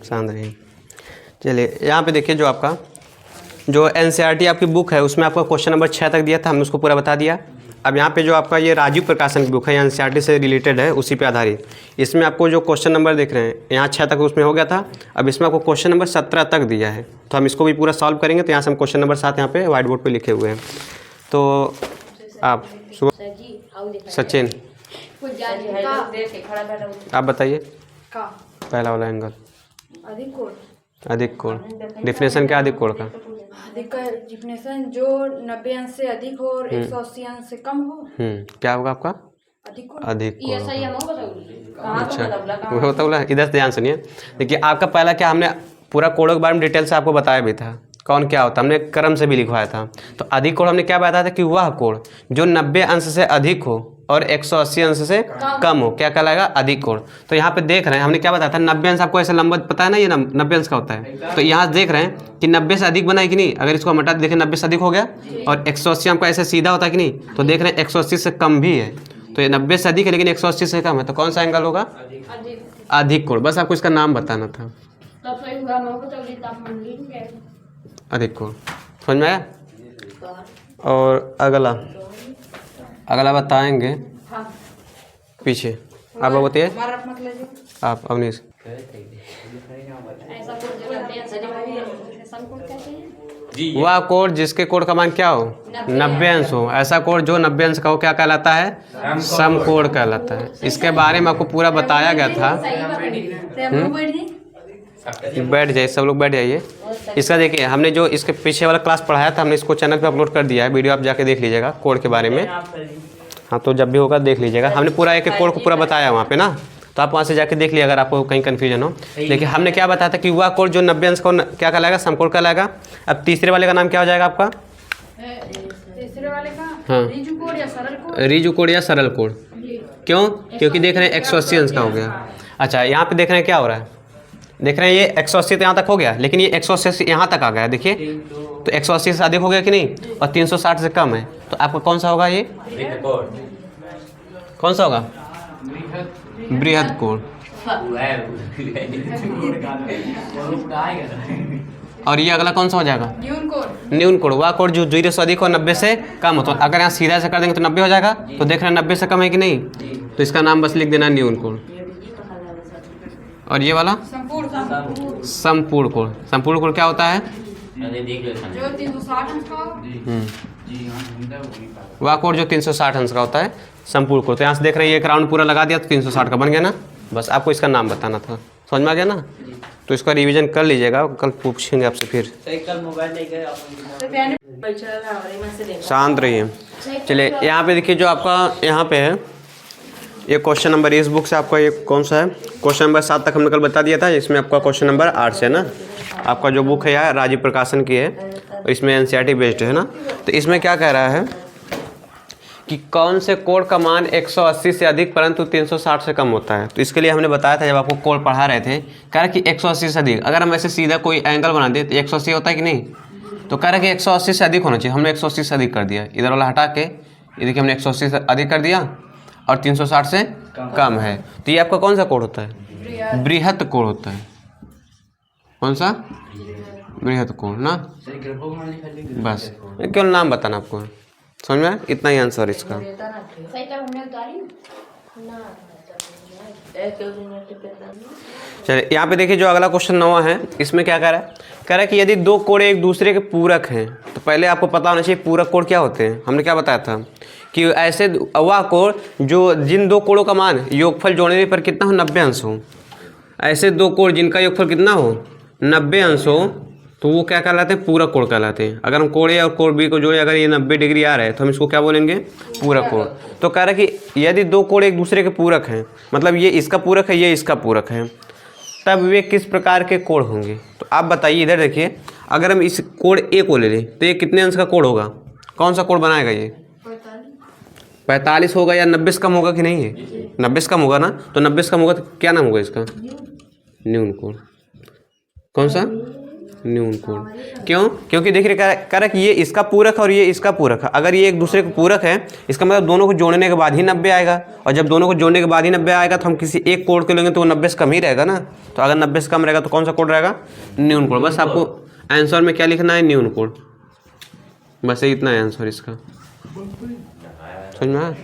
शांत रहिए। चलिए यहाँ पे देखिए, जो आपका जो एनसीईआरटी आपकी बुक है उसमें आपका क्वेश्चन नंबर 6 तक दिया था, हमने उसको पूरा बता दिया। अब यहाँ पे जो आपका ये राजीव प्रकाशन की बुक है, एनसीईआरटी से रिलेटेड है, उसी पे आधारित। इसमें आपको जो क्वेश्चन नंबर देख रहे हैं यहाँ 6 तक उसमें हो गया था। अब इसमें आपको क्वेश्चन नंबर 17 तक दिया है, तो हम इसको भी पूरा सॉल्व करेंगे। तो यहाँ से हम क्वेश्चन नंबर 7 यहाँ पे व्हाइट बोर्ड पर लिखे हुए हैं। तो आप सचिन आप बताइए पहला वाला एंगल। अधिक कोण। डिफिनेशन क्या अधिक कोण का? अधिक का डिफिनेशन जो 90 अंश से अधिक हो और 180 अंश से कम हो। क्या होगा आपका? अधिक कोण। अच्छा, वो होता बोला। इधर से ध्यान सुनिए। देखिए आपका पहला क्या, हमने पूरा कोणों के बारे में डिटेल से आपको बताया भी था, कौन क्या होता है, हमने क्रम से भी लिखवाया था। तो अधिक कोण हमने क्या बताया था कि वह कोण जो 90 अंश से अधिक हो और 180 अंश से कम हो, क्या कहलाएगा? अधिक कोण। तो यहाँ पे देख रहे हैं हमने क्या बताया था, 90 अंश आपको ऐसे लंबा पता है ना, ये 90 अंश का होता है। तो यहाँ देख रहे हैं कि 90 से अधिक बना है कि नहीं। अगर इसको हम हटा देखें 90 से अधिक हो गया, और 180 हमको ऐसे सीधा होता है कि नहीं। तो देख रहे हैं 180 से कम भी है, तो ये 90 से अधिक है लेकिन 180 से कम है, तो कौन सा एंगल होगा? अधिक कोण। बस आपको इसका नाम बताना था, अधिक कोण। समझ में आया? और अगला बताएंगे पीछे। आप लोग बताइए, आप अवनीश। वह कोण जिसके कोण का मान क्या हो? 90 अंश हो। ऐसा कोण जो 90 अंश का हो क्या कहलाता है? समकोण कहलाता है। इसके बारे में आपको पूरा बताया गया था। बैठ जाइए, सब लोग बैठ जाइए। इसका देखिए हमने जो इसके पीछे वाला क्लास पढ़ाया था, हमने इसको चैनल पे अपलोड कर दिया है, वीडियो आप जाके देख लीजिएगा कोण के बारे में। हाँ, तो जब भी होगा देख लीजिएगा, हमने पूरा एक एक कोण को पूरा बताया वहाँ पे ना, तो आप वहाँ से जाके देख लीजिए अगर आपको कहीं कन्फ्यूजन हो। देखिए हमने क्या बताया था कि वह कोण जो 90 अंश का क्या कहलाएगा? समकोण कहलाएगा। अब तीसरे वाले का नाम क्या हो जाएगा आपका? तीसरे वाले का हाँ, रिजु कोण या सरल कोण। रिजु कोण या सरल कोण। क्यों? क्योंकि देख रहे हैं 180 अंश का हो गया। अच्छा, यहाँ पे देख रहे हैं क्या हो रहा है, देख रहे हैं ये 180 तो यहाँ तक हो गया, लेकिन ये 180 से यहाँ तक आ गया। देखिए तो 180 से अधिक हो गया कि नहीं, और 360 से कम है। तो आपका कौन सा होगा? ये कौन सा होगा? बृहद कोण। और ये अगला कौन सा हो जाएगा? न्यून कोण। न्यून कोण। वह कोण जो 0 से अधिक हो 90 से कम हो। तो अगर यहाँ सीधा से कर देंगे तो 90 हो जाएगा। तो देख रहे हैं 90 से कम है कि नहीं, तो इसका नाम बस लिख देना न्यून कोण। और ये वाला संपूर्ण कोण। संपूर्ण कोण क्या होता है? जो 360 अंश का हो। वह कोण जो 360 अंश का होता है, संपूर्ण कोण। तो यहाँ से देख रहे हैं एक राउंड पूरा लगा दिया तो 360 का बन गया ना। बस आपको इसका नाम बताना था, समझ में आ गया ना। तो इसका रिवीजन कर लीजिएगा, कल पूछेंगे आपसे फिर। शांत रहिए। चलिए यहाँ पे देखिए, जो आपका यहाँ पे है ये क्वेश्चन नंबर, इस बुक से आपका ये कौन सा है? क्वेश्चन नंबर 7 तक हमने कल बता दिया था। इसमें आपका क्वेश्चन नंबर 8 से है ना। आपका जो बुक है यार राजीव प्रकाशन की है, और इसमें एनसीईआरटी बेस्ड है ना। तो इसमें क्या कह रहा है कि कौन से कोण का मान 180 से अधिक परंतु 360 से कम होता है। तो इसके लिए हमने बताया था जब आपको कोण पढ़ा रहे थे, कह रहा कि 180 से अधिक। अगर हम ऐसे सीधा कोई एंगल बना दें तो 180 होता है कि नहीं। तो कह रहा कि 180 से अधिक होना चाहिए, हमने 180 से अधिक कर दिया। इधर वाला हटा के ये देखिए हमने 180 से अधिक कर दिया, और 360 से कम है। तो ये आपका कौन सा कोण होता है? बृहत कोण होता है। कौन सा? बृहत कोण ना। बस केवल नाम बताना आपको, समझ में? इतना ही आंसर इसका। चलिए यहाँ पे देखिए, जो अगला क्वेश्चन 9 है, इसमें क्या कह रहा है? कह रहा है कि यदि दो कोण एक दूसरे के पूरक हैं, तो पहले आपको पता होना चाहिए पूरक कोण क्या होते हैं। हमने क्या बताया था कि ऐसे वह कोण जो जिन दो कोणों का मान योगफल जोड़ने पर कितना हो? 90 अंश हो। ऐसे दो कोण जिनका योगफल कितना हो? 90 अंश हो, तो वो क्या कहलाते हैं? पूरक कोण कहलाते हैं। अगर हम कोण ए और कोण बी को जोड़े, अगर ये 90 डिग्री आ रहा है तो हम इसको क्या बोलेंगे? पूरक कोण। तो कह रहा है कि यदि दो कोण एक दूसरे के पूरक हैं, मतलब ये इसका पूरक है, ये इसका पूरक है, तब वे किस प्रकार के कोण होंगे? तो आप बताइए। इधर देखिए, अगर हम इस कोण ए को ले लें तो ये कितने अंश का कोण होगा? कौन सा कोण बनाएगा ये? 45 होगा, या 90 से कम होगा कि नहीं है? 90 से कम होगा ना। तो 90 से कम होगा तो क्या नाम होगा इसका? न्यून कोण। कौन सा? न्यून कोण। क्यों? क्योंकि देखिए कह रहा कि ये इसका पूरक है और ये इसका पूरक है। अगर ये एक दूसरे का पूरक है इसका मतलब दोनों को जोड़ने के बाद ही 90 आएगा, और जब दोनों को जोड़ने के बाद ही 90 आएगा तो हम किसी एक कोण को लेंगे तो वो 90 से कम ही रहेगा ना। तो अगर 90 से कम रहेगा तो कौन सा कोण रहेगा? न्यून कोण। बस आपको आंसर में क्या लिखना है? न्यून कोण। बस इतना है आंसर इसका, समझ में आया?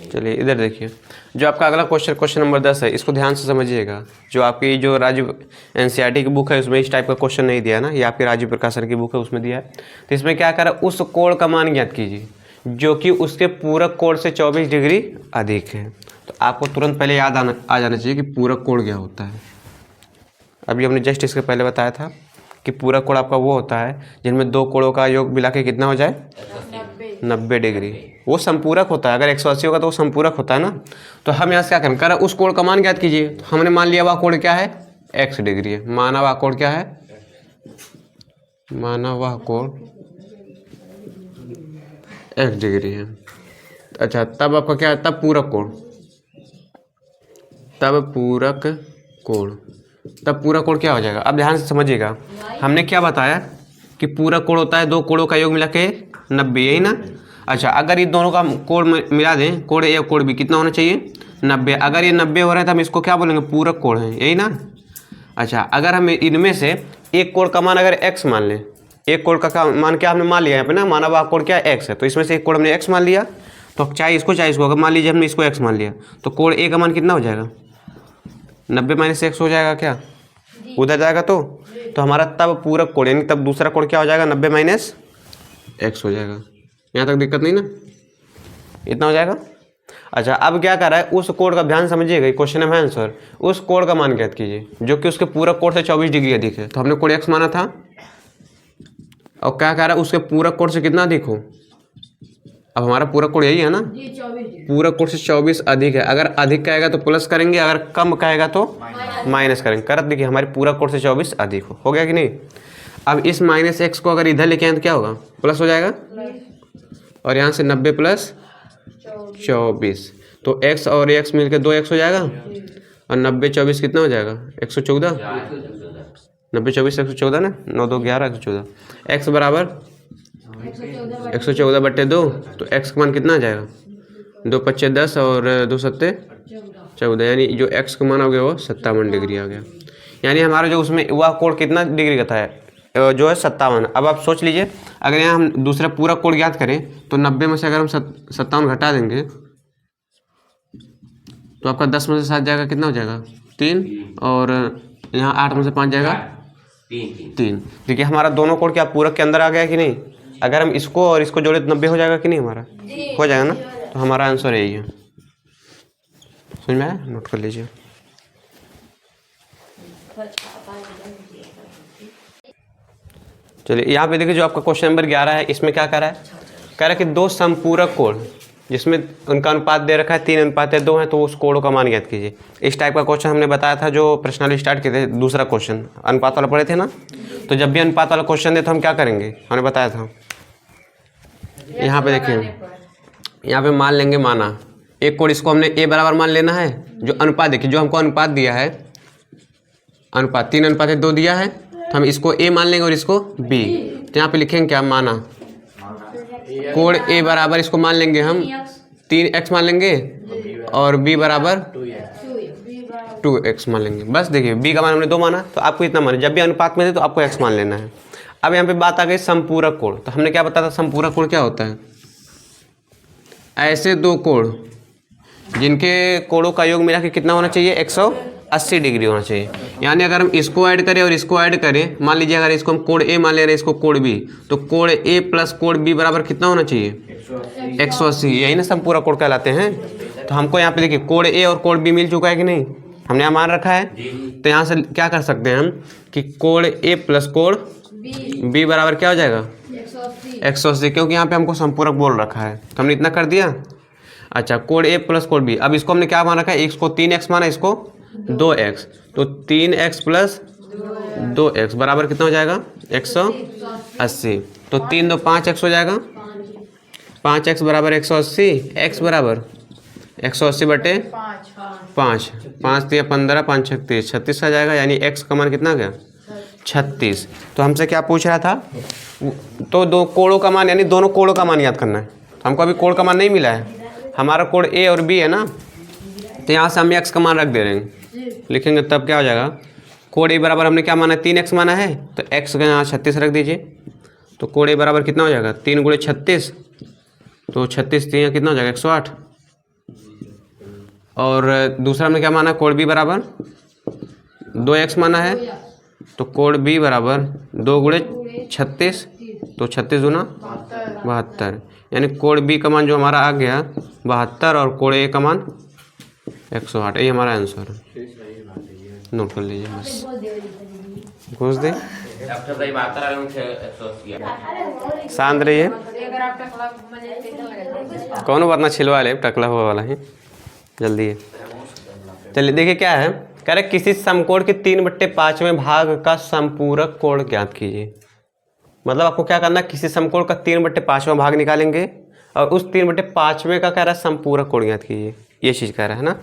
चलिए इधर देखिए, जो आपका अगला क्वेश्चन नंबर 10 है, इसको ध्यान से समझिएगा। जो आपकी जो राजीव एनसीईआरटी की बुक है उसमें इस टाइप का क्वेश्चन नहीं दिया है ना, ये आपकी राजीव प्रकाशन की बुक है उसमें दिया है। तो इसमें क्या करा, उस कोण का मान ज्ञात कीजिए जो कि उसके पूरक कोण से 24 डिग्री अधिक है। तो आपको तुरंत पहले याद आ जाना चाहिए कि पूरक कोण क्या होता है। अभी हमने जस्ट इसके पहले बताया था कि पूरक कोण आपका वो होता है जिनमें दो कोणों का योग मिला के कितना हो जाए? 90 डिग्री। वो संपूरक होता है। अगर 180 होगा तो वो संपूरक होता है ना। तो हम यहाँ से क्या करें, करा उस कोण का मान ज्ञात कीजिए। तो हमने मान लिया वह कोण क्या है? x डिग्री है। माना वह कोण क्या है? माना वह कोण x डिग्री है। अच्छा, तब आपका क्या है? तब पूरक कोण, तब पूरक कोण, तब पूरक कोण क्या हो जाएगा? अब ध्यान से समझिएगा, हमने क्या बताया कि पूरक कोण होता है दो कोणों का योग मिला के 90, यही ना। अच्छा, अगर ये दोनों का कोण मिला दें, कोण ए और कोण बी, कितना होना चाहिए? 90। अगर ये 90 हो रहा है तो हम इसको क्या बोलेंगे? पूरक कोण है, यही ना। अच्छा, अगर हम इनमें से एक कोण का मान अगर x मान लें, एक कोण का मान क्या हमने मान लिया यहाँ पे ना, माना हुआ कोण क्या है? x है। तो इसमें से एक कोण हमने x मान लिया, तो चाहे इसको अगर मान लीजिए हमने इसको x मान लिया तो कोण a का मान कितना हो जाएगा? 90 माइनस x हो जाएगा क्या? उधर जाएगा तो हमारा तब पूरक कोण यानी तब दूसरा कोण क्या हो जाएगा? 90 माइनस x हो जाएगा। यहाँ तक दिक्कत नहीं ना, इतना हो जाएगा। अच्छा, अब क्या कर रहा है, उस कोण का ध्यान समझिएगा, क्वेश्चन है आंसर। उस कोण का मान ज्ञात कीजिए जो कि उसके पूरक कोण से 24 डिग्री अधिक है। तो हमने कोण x माना था, और क्या कह रहा है? उसके पूरक कोण से कितना अधिक हो? अब हमारा पूरक कोण यही है ना, पूरक कोण से 24 अधिक है। अगर अधिक कहेगा तो प्लस करेंगे, अगर कम कहेगा तो माइनस करेंगे। करत देखिए, हमारे पूरक कोण से 24 अधिक हो गया कि नहीं। अब इस माइनस x को अगर इधर लेके आए तो क्या होगा? प्लस हो जाएगा, और यहाँ से 90 प्लस 24, तो x और x मिलकर 2x हो जाएगा, और 90 24 कितना हो जाएगा? 114। 90 24 114 ना, 9 2 11 114। x बराबर 114/2, तो x का मान कितना आ जाएगा? 2 5 10 और 2 7 14, यानी जो x का मान हो गया वो 57 डिग्री आ गया। यानी हमारा जो उसमें वह कोण कितना डिग्री का था? जो है 57। अब आप सोच लीजिए, अगर यहाँ हम दूसरा पूरा कोण ज्ञात करें तो 90 में से अगर हम 57 घटा देंगे तो आपका 10 में से 7 जाएगा, कितना हो जाएगा? 3, और यहाँ 8 में से 5 जाएगा 3। देखिए हमारा दोनों कोण क्या पूरक के अंदर आ गया कि नहीं? अगर हम इसको और इसको जोड़े तो 90 हो जाएगा कि नहीं? हमारा हो जाएगा ना। तो हमारा आंसर यही है, समझ में आया? नोट कर लीजिए। चलिए यहाँ पे देखिए, जो आपका क्वेश्चन नंबर 11 है, इसमें क्या कह रहा है? कह रहा है कि दो समपूरक कोण जिसमें उनका अनुपात दे रखा है 3:2 है, तो उस कोणों का मान ज्ञात कीजिए। इस टाइप का क्वेश्चन हमने बताया था जो प्रश्नावली स्टार्ट किए थे, दूसरा क्वेश्चन अनुपात वाला पढ़े थे ना। तो जब भी अनुपात वाला क्वेश्चन दे तो हम क्या करेंगे, हमने बताया था। यहाँ पे देखिए, यहाँ पे मान लेंगे माना एक कोण, इसको हमने a बराबर मान लेना है। जो अनुपात देखिए, जो हमको अनुपात दिया है, अनुपात 3:2 दिया है, तो हम इसको a मान लेंगे और इसको b। तो यहाँ पे लिखेंगे क्या? माना कोण a बराबर, इसको मान लेंगे हम 3x मान लेंगे, और b बराबर 2x मान लेंगे। बस देखिए, b का मान हमने 2 माना, तो आपको इतना माना। जब भी अनुपात में थे तो आपको x मान लेना है। अब यहाँ पे बात आ गई संपूरक कोण। तो हमने क्या बताया था, संपूरक कोण क्या होता है? ऐसे दो कोण जिनके कोणों का योग मिला के कितना होना चाहिए? 180 डिग्री होना चाहिए। यानी अगर हम इसको ऐड करें और इसको ऐड करें, मान लीजिए अगर इसको हम कोण ए मान ले रहे हैं, इसको कोण बी, तो कोण ए प्लस कोण बी बराबर कितना होना चाहिए? 180। यही ना संपूरक कोण कहलाते हैं। तो हमको यहाँ पे देखिए, कोण ए और कोण बी मिल चुका है कि नहीं? हमने यहाँ मान रखा है। तो यहाँ से क्या कर सकते हैं हम कि कोण ए प्लस कोण बी बराबर क्या हो जाएगा? 180, क्योंकि यहाँ पे हमको संपूरक बोल रखा है, तो हमने इतना कर दिया। अच्छा, कोण ए प्लस कोण बी, अब इसको हमने क्या मान रखा है? इसको 3x माना, इसको 2x, तो 3x प्लस 2x बराबर कितना हो जाएगा? 180। तो 3 2 5x हो जाएगा, 5x बराबर 180, x बराबर 180/5 5, 5 3 15, 5 36, 36 आ जाएगा, यानी x का मान कितना गया 36। तो हमसे क्या पूछ रहा था, तो दो कोणों का मान यानी दोनों कोणों का मान याद करना है। तो हमको अभी कोण का मान नहीं मिला है, हमारा कोण A और B है ना, तो यहाँ से हम x का मान रख दे रहे हैं, लिखेंगे तब क्या हो जाएगा, कोण A बराबर हमने क्या माना है 3x माना है, तो x का यहाँ 36 रख दीजिए। तो कोण A बराबर कितना हो जाएगा 3 गुणे 36, तो 36 3 कितना हो जाएगा 108। और दूसरा हमने क्या माना, कोण B बराबर 2x माना है, तो कोण B बराबर 2 गुणे 36, तो 36 दूना 72, यानी कोण B का मान जो हमारा आ गया 72 और कोण A का मान 108। ये हमारा आंसर है, नोट कर लीजिए बस, घुस दे शांत रहिए, कौन वरना छिलवा ले, टकला हुआ वाला है, जल्दी है। चलिए देखिए क्या है, कह रहे किसी समकोण के 3/5वें भाग का संपूरक कोण ज्ञात कीजिए। मतलब आपको क्या करना है, किसी समकोण का 3/5वां भाग निकालेंगे और उस 3/5वें का कह रहा है संपूरक कोण ज्ञात कीजिए, ये चीज़ कह रहा है ना।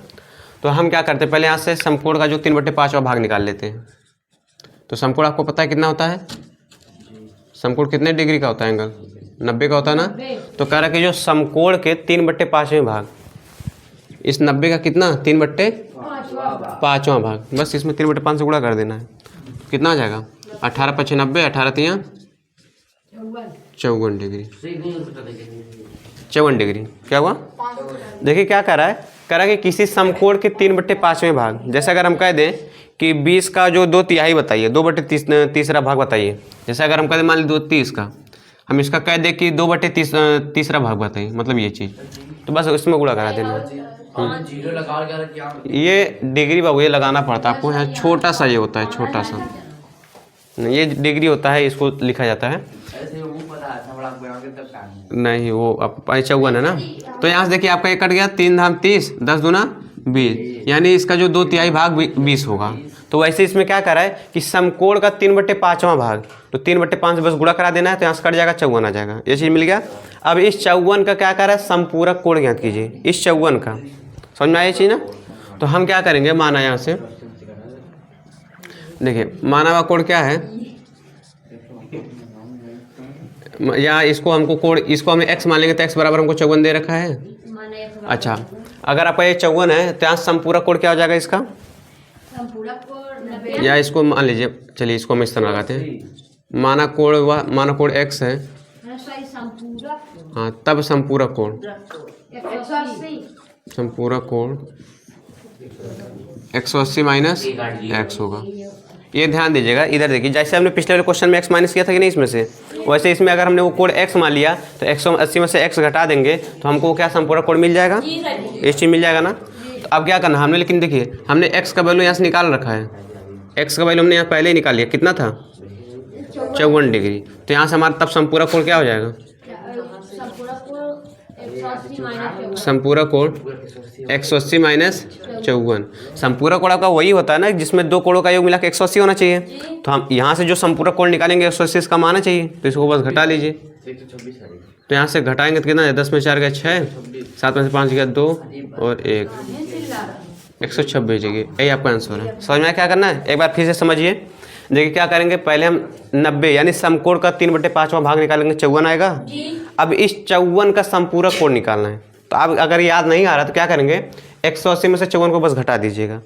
तो हम क्या करते हैं, पहले यहाँ से समकोण का जो 3/5वां भाग निकाल लेते हैं। तो समकोण आपको पता है कितना होता है, समकोण कितने डिग्री का होता है, एंगल 90 का होता है ना। तो कह रहा है कि जो समकोण के 3/5वें भाग, इस 90 का कितना 3/5वां भाग, बस इसमें 3/5 से गुणा कर देना है, कितना आ जाएगा 18 × 5 = 90, 18 × 3 = 54 डिग्री, 54 डिग्री। क्या हुआ, देखिए क्या कह रहा है, कह रहा है कि किसी समकोण के 3/5वें भाग, जैसे अगर हम कह दें कि 20 का जो 2/3 बताइए, 2/3 भाग बताइए। जैसे अगर हम कह दें मान लीजिए 2/30 का, हम इसका कह दें कि 2/3 भाग बताइए, मतलब ये चीज़, तो बस इसमें गुणा करा देना। ये डिग्री बाबू ये लगाना पड़ता है आपको, यहाँ छोटा सा ये होता है, छोटा सा ये डिग्री होता है, इसको लिखा जाता है नहीं, वो आप 54 है ना। तो यहाँ से देखिए आपका ये कट गया, 3 धाम 30, 10 दूना 20, यानी इसका जो 2/3 भाग 20 होगा। तो वैसे इसमें क्या करा है कि समकोण का 3/5वां भाग, तो 3/5 से बस गुणा करा देना है, तो यहाँ से कट जाएगा 54 आ जाएगा, ये चीज़ मिल गया। अब इस 54 का क्या करा है, संपूरक कोण ज्ञात कीजिए। इस 54 का समझ में आया चीज़ ना। तो हम क्या करेंगे, माना यहाँ से देखिए माना हुआ कोण क्या है, या इसको हमको कोण, इसको हमें x मान लेंगे, तो x बराबर हमको 54 दे रखा है। अच्छा, अगर आपका ये 54 है तो यहाँ संपूरक कोण क्या हो जाएगा इसका, या इसको मान लीजिए, चलिए इसको हम इस तरह लगाते हैं, माना कोण x है, हाँ तब संपूरक कोण, संपूरक कोण 180 माइनस x होगा। ये ध्यान दीजिएगा, इधर देखिए, जैसे हमने पिछले वाले क्वेश्चन में x माइनस किया था कि नहीं इसमें से, वैसे इसमें अगर हमने वो कोण x मान लिया तो 180 में से x घटा देंगे तो हमको क्या संपूरक कोण मिल जाएगा, ये चीज़ मिल जाएगा ना। तो अब क्या करना हमने, लेकिन देखिए हमने x का वैल्यू यहाँ से निकाल रखा है, x का वैल्यू हमने यहाँ पहले ही निकाल लिया, कितना था 54 डिग्री। तो यहाँ से हमारा तब संपूरक कोण क्या हो जाएगा, संपूरक कोण 180 माइनस 54। संपूरक कोण आपका वही होता है ना जिसमें दो कोणों का योग मिला के 180 होना चाहिए। तो हम यहाँ से जो संपूरक कोण निकालेंगे 180 इसका माना चाहिए, तो इसको बस घटा लीजिए। तो यहाँ से घटाएंगे तो कितना है, 10 में 4 गया 6, 7 में से 5 गया 2 और 1, 126 डिग्री। यही आपका आंसर है। समझ में क्या करना है, एक बार फिर से समझिए। देखिए क्या करेंगे, पहले हम 90 यानी समकोण का 3/5वां भाग निकालेंगे, 54 आएगा। अब इस 54 का संपूरक कोण निकालना है। तो अब अगर याद नहीं आ रहा तो क्या करेंगे, 180 में से 54 को बस घटा दीजिएगा,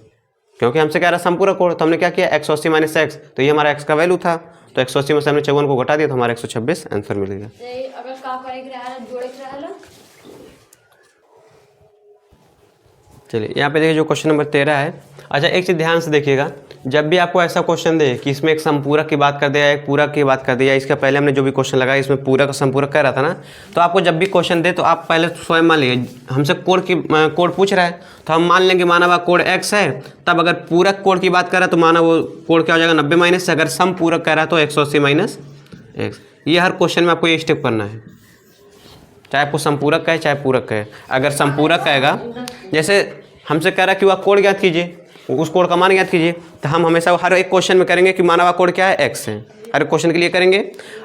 क्योंकि हमसे कह रहा है संपूरक कोण। तो हमने क्या किया, 180 माइनस x, तो ये हमारा x का वैल्यू था, तो 180 में से हमने 54 को घटा दिया, तो हमारा 126 आंसर मिल गया। चलिए यहाँ पे देखिए जो क्वेश्चन नंबर 13 है। अच्छा एक चीज़ ध्यान से देखिएगा, जब भी आपको ऐसा क्वेश्चन दे कि इसमें एक संपूरक की बात कर दिया, एक पूरक की बात कर दिया, इसका पहले हमने जो भी क्वेश्चन लगाया इसमें पूरक और संपूरक कह रहा था ना, तो आपको जब भी क्वेश्चन दे तो आप पहले स्वयं मान लीजिए, हमसे कोण पूछ रहा है तो हम मान लेंगे माना हुआ कोण x है, तब अगर पूरक कोण की बात कर रहा है तो माना वो कोण क्या हो जाएगा 90 माइनस, अगर समपूरक कह रहा है तो 180 माइनस x। ये हर क्वेश्चन में आपको ये स्टेप करना है, चाहे आपको संपूरक कहे चाहे पूरक कहे। अगर संपूरक कहेगा, जैसे हमसे कह रहा है कि वह कोण ज्ञात कीजिए, उस कोण का मान ज्ञात कीजिए, तो हम हमेशा हर एक क्वेश्चन में करेंगे कि माना हुआ कोण क्या है x है। अरे क्वेश्चन के लिए करेंगे।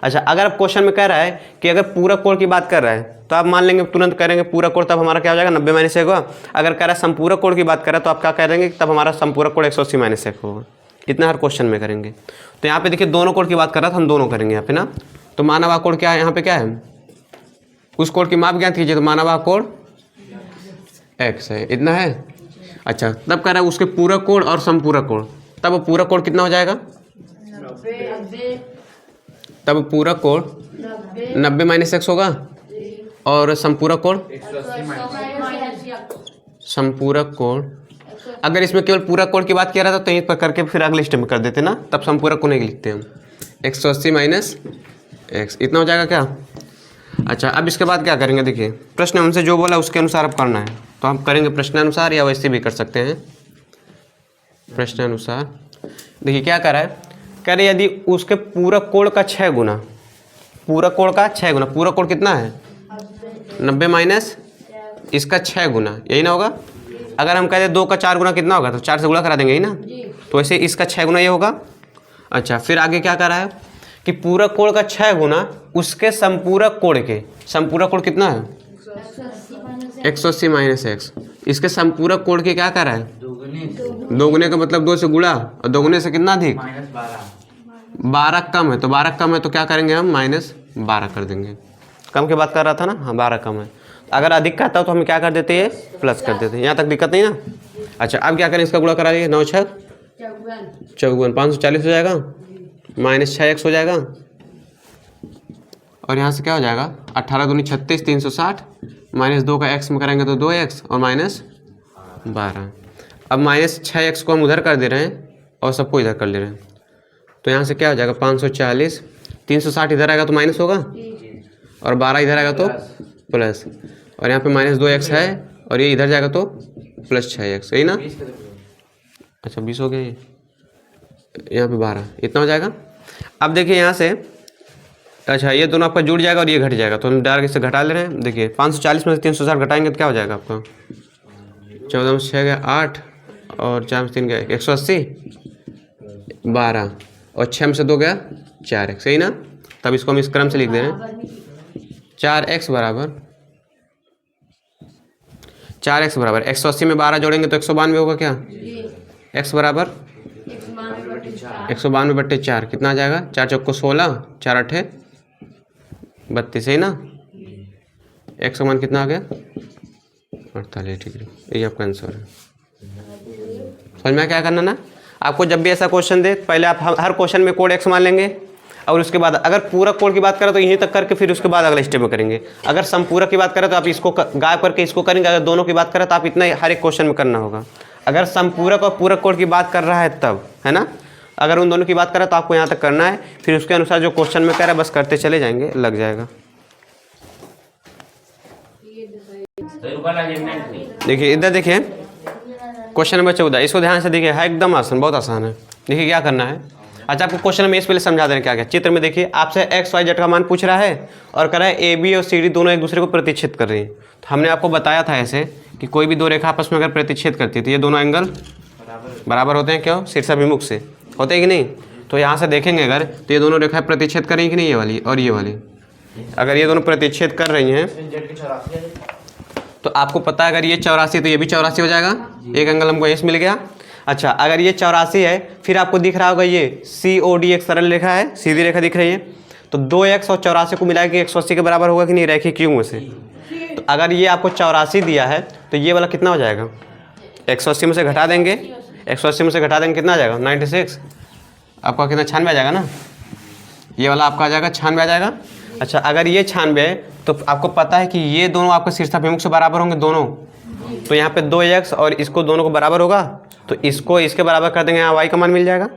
अच्छा, अगर आप क्वेश्चन में कह रहा है कि अगर पूरक कोण की बात कर रहा है तो आप मान लेंगे तुरंत करेंगे पूरक कोण, तब हमारा क्या हो जाएगा 90 - 1 होगा। अगर कह रहा है संपूरक कोण की बात कर रहा है तो आप क्या करेंगे, तब हमारा संपूरक कोण 180 - 1 होगा। इतना हर क्वेश्चन में करेंगे। तो यहाँ पे देखिए दोनों कोण की बात कर रहा था, हम दोनों करेंगे यहाँ पे ना। तो मानवा कोण क्या है, यहाँ पे क्या है, उस कोण की माप ज्ञात कीजिए। तो मानवा कोण x है, इतना है। अच्छा, तब कह रहा है उसके पूरक कोण और संपूरक कोण, तब पूरक कोण कितना हो जाएगा, तब पूरक कोण 90 - 1 होगा। और संपूरक कोण, संपूरक कोण, अगर इसमें केवल पूरक कोण की बात किया रहा था तो यहीं पर करके फिर अगले स्टेप में कर देते ना, तब संपूरक कोण नहीं लिखते हम। 180 - x इतना हो जाएगा क्या। अच्छा, अब इसके बाद क्या करेंगे, देखिए प्रश्न हमसे जो बोला उसके अनुसार अब करना है। तो हम करेंगे प्रश्नानुसार या वैसे भी कर सकते हैं प्रश्नानुसार। देखिए क्या कर रहा है, कह रहे यदि उसके पूरक कोण का 6 गुना, पूरक कोण का 6 गुना, पूरक कोण कितना है 90 - इसका 6 गुना, यही ना होगा। अगर हम कहते 2 का 4 गुना कितना होगा, तो 4 से गुणा करा देंगे, यही ना। तो वैसे इसका 6 गुना ये होगा। अच्छा, फिर आगे क्या कर रहा है कि पूरक कोण का 6 गुना उसके संपूरक कोण के, संपूरक कोण कितना है 180 - x, इसके संपूरक कोण के क्या कर रहा है, दोगुने का मतलब 2 से गुणा, और दोगुने से कितना अधिक, 12 कम है। तो 12 कम है तो क्या करेंगे हम -12 कर देंगे। कम की बात कर रहा था ना, हाँ 12 कम है। अगर अधिक कहता हो तो हम क्या कर देते हैं, प्लस कर देते हैं। यहाँ तक दिक्कत नहीं ना। अच्छा, अब क्या करें, इसका गुणा करा दिए, 9 - 6 = 54, 540 हो जाएगा, -6x हो जाएगा। और यहाँ से क्या हो जाएगा, 18 दूनी 36, 360, -2 का x में करेंगे तो 2x और -12। अब -6x को हम उधर कर दे रहे हैं और सबको इधर कर ले रहे हैं। तो यहाँ से क्या हो जाएगा 540, 360 इधर आएगा तो माइनस होगा, और 12 इधर आएगा तो प्लस, और यहाँ पे -2x है, और ये इधर जाएगा तो +6x, सही ना। अच्छा 20 हो गया, ये यहाँ पे 12, इतना हो जाएगा। अब देखिए यहाँ से, अच्छा ये दोनों आपका जुड़ जाएगा और ये घट जाएगा, तो हम डायरेक्ट इसे घटा ले रहे हैं। देखिए 540 में से 360 घटाएंगे तो क्या हो जाएगा आपका, 14 में 6 गया 8, और 4 में 3 गया 180, 12 और 6 में से 2 गया 4x, सही ना। तब इसको हम इस क्रम से लिख दे रहे हैं। 4x बराबर 180 में 12 जोड़ेंगे तो 192 होगा क्या, x बराबर 192/4 कितना आ जाएगा, 4 चौको 16, 4 8 32, सही ना। x का मान कितना आ गया 48 डिग्री, यही आपका आंसर है। समझ में क्या करना ना, आपको जब भी ऐसा क्वेश्चन दे पहले आप हर क्वेश्चन में कोड x मान लेंगे, और उसके बाद अगर पूरक कोण की बात करें तो यहीं तक करके फिर उसके बाद अगले स्टेप में करेंगे। अगर संपूरक की बात करें तो आप इसको गायब करके इसको करेंगे, अगर दोनों की बात करें तो आप इतना हर एक क्वेश्चन में करना होगा। अगर संपूरक और पूरक कोण की बात कर रहा है तब, है ना, अगर उन दोनों की बात करें तो आपको यहाँ तक करना है, फिर उसके अनुसार जो क्वेश्चन में कह रहा है बस करते चले जाएंगे, लग जाएगा। देखिए इधर देखिए क्वेश्चन नंबर 14, इसको ध्यान से देखिए, है एकदम आसान, बहुत आसान है। देखिए क्या करना है, अच्छा आपको क्वेश्चन में इस पहले समझा दें क्या क्या। चित्र में देखिए आपसे x y z का मान पूछ रहा है और कह रहा है ए बी और सी डी दोनों एक दूसरे को प्रतिच्छेद कर रही हैं। तो हमने आपको बताया था ऐसे कि कोई भी दो रेखा आपस में अगर प्रतिच्छेद करती है तो ये दोनों एंगल बराबर होते हैं, क्यों, शीर्षाभिमुख से होते हैं कि नहीं। तो यहाँ से देखेंगे अगर तो ये दोनों रेखाएं प्रतिच्छेद कर रही हैं कि नहीं, ये वाली और ये वाली। अगर ये दोनों प्रतिच्छेद कर रही हैं तो आपको पता है अगर ये 84 तो ये भी 84 हो जाएगा, एक एंगल हमको इस मिल गया। अच्छा अगर ये 84 है, फिर आपको दिख रहा होगा ये COD एक सरल रेखा है, सीधी रेखा दिख रही है, तो 2x और 84 को मिला के 180 के बराबर होगा कि नहीं, रैखिक क्यों में से। तो अगर ये आपको 84 दिया है तो ये वाला कितना हो जाएगा, 180 में से घटा देंगे, 180 में से घटा देंगे कितना आ जाएगा 96, आपका कितना 96 आ जाएगा ना, ये वाला आपका आ जाएगा 96 आ जाएगा। अच्छा अगर ये 96 है तो आपको पता है कि ये दोनों आपके शीर्षाभिमुख से बराबर होंगे दोनों, तो यहाँ पे 2x और इसको दोनों को बराबर होगा, तो इसको इसके बराबर कर देंगे, यहाँ y का मान मिल जाएगा,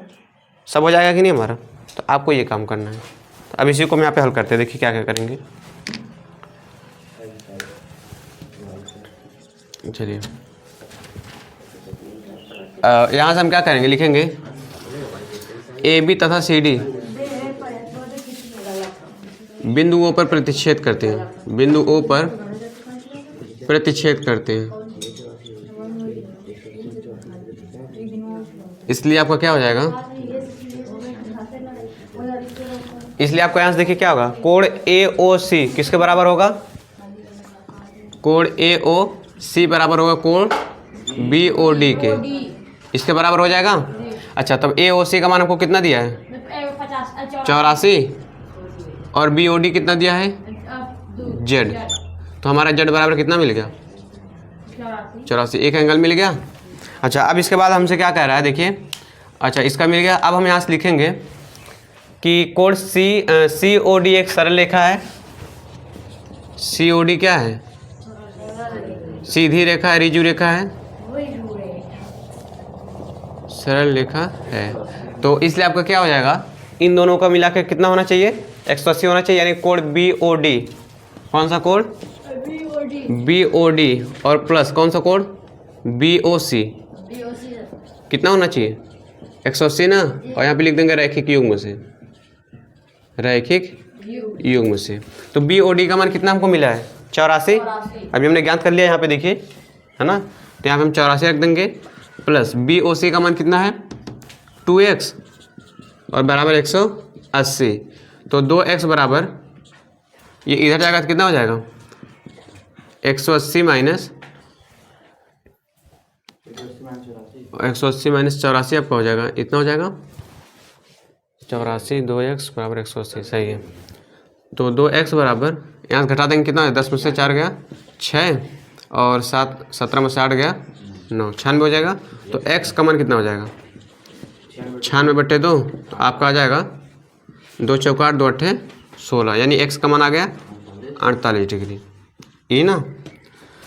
सब हो जाएगा कि नहीं हमारा। तो आपको ये काम करना है। तो अब इसी को हम यहाँ पे हल करते हैं, देखिए क्या क्या करेंगे। चलिए यहाँ से हम क्या करेंगे, लिखेंगे AB तथा CD बिंदु O पर प्रतिच्छेद करते हैं, बिंदु O पर प्रतिच्छेद करते हैं। इसलिए आपका क्या हो जाएगा, इसलिए आपको यहाँ से देखिए क्या होगा, कोण AOC किसके बराबर होगा, कोण AOC बराबर होगा कोण BOD के, इसके बराबर हो जाएगा। अच्छा, तब AOC का मान हमको कितना दिया है 84 और BOD कितना दिया है Z, तो हमारा Z बराबर कितना मिल गया 84, एक एंगल मिल गया। अच्छा, अब इसके बाद हमसे क्या कह रहा है देखिए, अच्छा इसका मिल गया। अब हम यहाँ से लिखेंगे कि कोण COD एक सरल रेखा है, COD क्या है, सीधी रेखा है, रिजु रेखा है, सरल रेखा है। तो इसलिए आपका क्या हो जाएगा, इन दोनों का मिला के कितना होना चाहिए 180 होना चाहिए, यानी कोण BOD, कौन सा कोण BOD और प्लस कौन सा कोण BOC कितना होना चाहिए 180 ना। और यहाँ पे लिख देंगे रैखिक युग्म से, रैखिक युग्म से। तो BOD का मान कितना हमको मिला है 84, अभी हमने ज्ञात कर लिया यहाँ पे देखिए, है ना। तो यहाँ पे हम 84 रख देंगे, प्लस BOC का मान कितना है 2x और बराबर 180। तो 2x बराबर, ये इधर जाएगा तो कितना हो जाएगा 180 माइनस 84 आपका हो जाएगा, इतना हो जाएगा 84, 2x बराबर 180, सही है। तो 2x बराबर, यहाँ से घटा देंगे कितना है, 10 में से 4 गया 6 और 7, 17 में से 8 गया 9, 96 हो जाएगा। तो x का मान कितना हो जाएगा 96/2, तो आपका आ जाएगा 2 चौका 8, 2 अट्ठे 16, यानी x का मान आ गया 48 डिग्री, ये ना।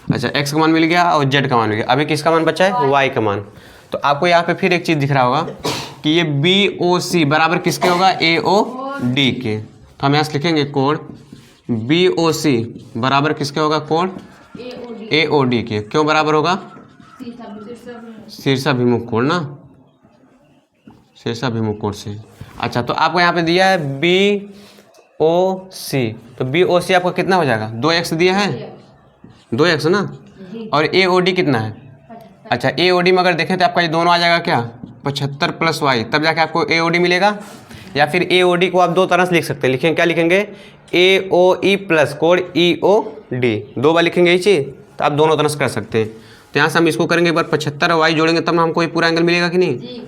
अच्छा, x का मान मिल गया और z का मान मिल गया, अभी किसका मान बचा है y का मान। तो आपको यहाँ पे फिर एक चीज़ दिख रहा होगा कि ये BOC बराबर किसके होगा AOD के। तो हम यहाँ से लिखेंगे कोण BOC बराबर किसके होगा, कोण AOD के। क्यों बराबर होगा, शीर्षाभिमुख कोण ना, शीर्षाभिमुख कोण से। अच्छा, तो आपको यहाँ पे दिया है BOC, तो BOC आपका कितना हो जाएगा 2x दिया है 2x ना, और AOD कितना है। अच्छा, AOD में अगर देखें तो आपका ये दोनों आ जाएगा क्या 75 + y, तब जाके आपको AOD मिलेगा। या फिर AOD को आप दो तरह से लिख सकते हैं, लिखेंगे क्या, लिखेंगे AOE प्लस कोण EOD, 2 बार लिखेंगे ये चीज़, तो आप दोनों तरह से कर सकते हैं। तो यहाँ से हम इसको करेंगे, एक बार 75 और y जोड़ेंगे तब हमको ये पूरा एंगल मिलेगा कि नहीं।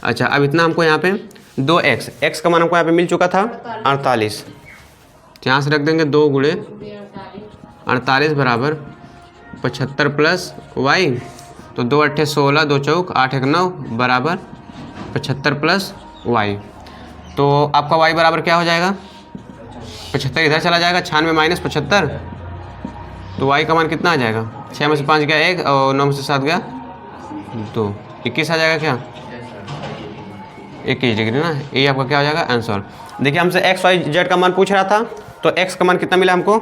अच्छा, अब इतना हमको यहाँ पे 2x, x का मान हमको यहाँ पे मिल चुका था 48, तो यहाँ से रख देंगे 2 गुणे 48 बराबर 75 + y, तो 2 अट्ठे 16, 2 चौक 8 1 9 बराबर 75 + y। तो आपका y बराबर क्या हो जाएगा 75 इधर चला जाएगा, 96 माइनस 75, तो y का मान कितना आ जाएगा 6 में से 5 गया 1 और 9 में से 7 गया 2, 21 आ जाएगा क्या 21 डिग्री ना। ये आपका क्या हो जाएगा आंसर। देखिए हमसे x y z का मान पूछ रहा था, तो x का मान कितना मिला हमको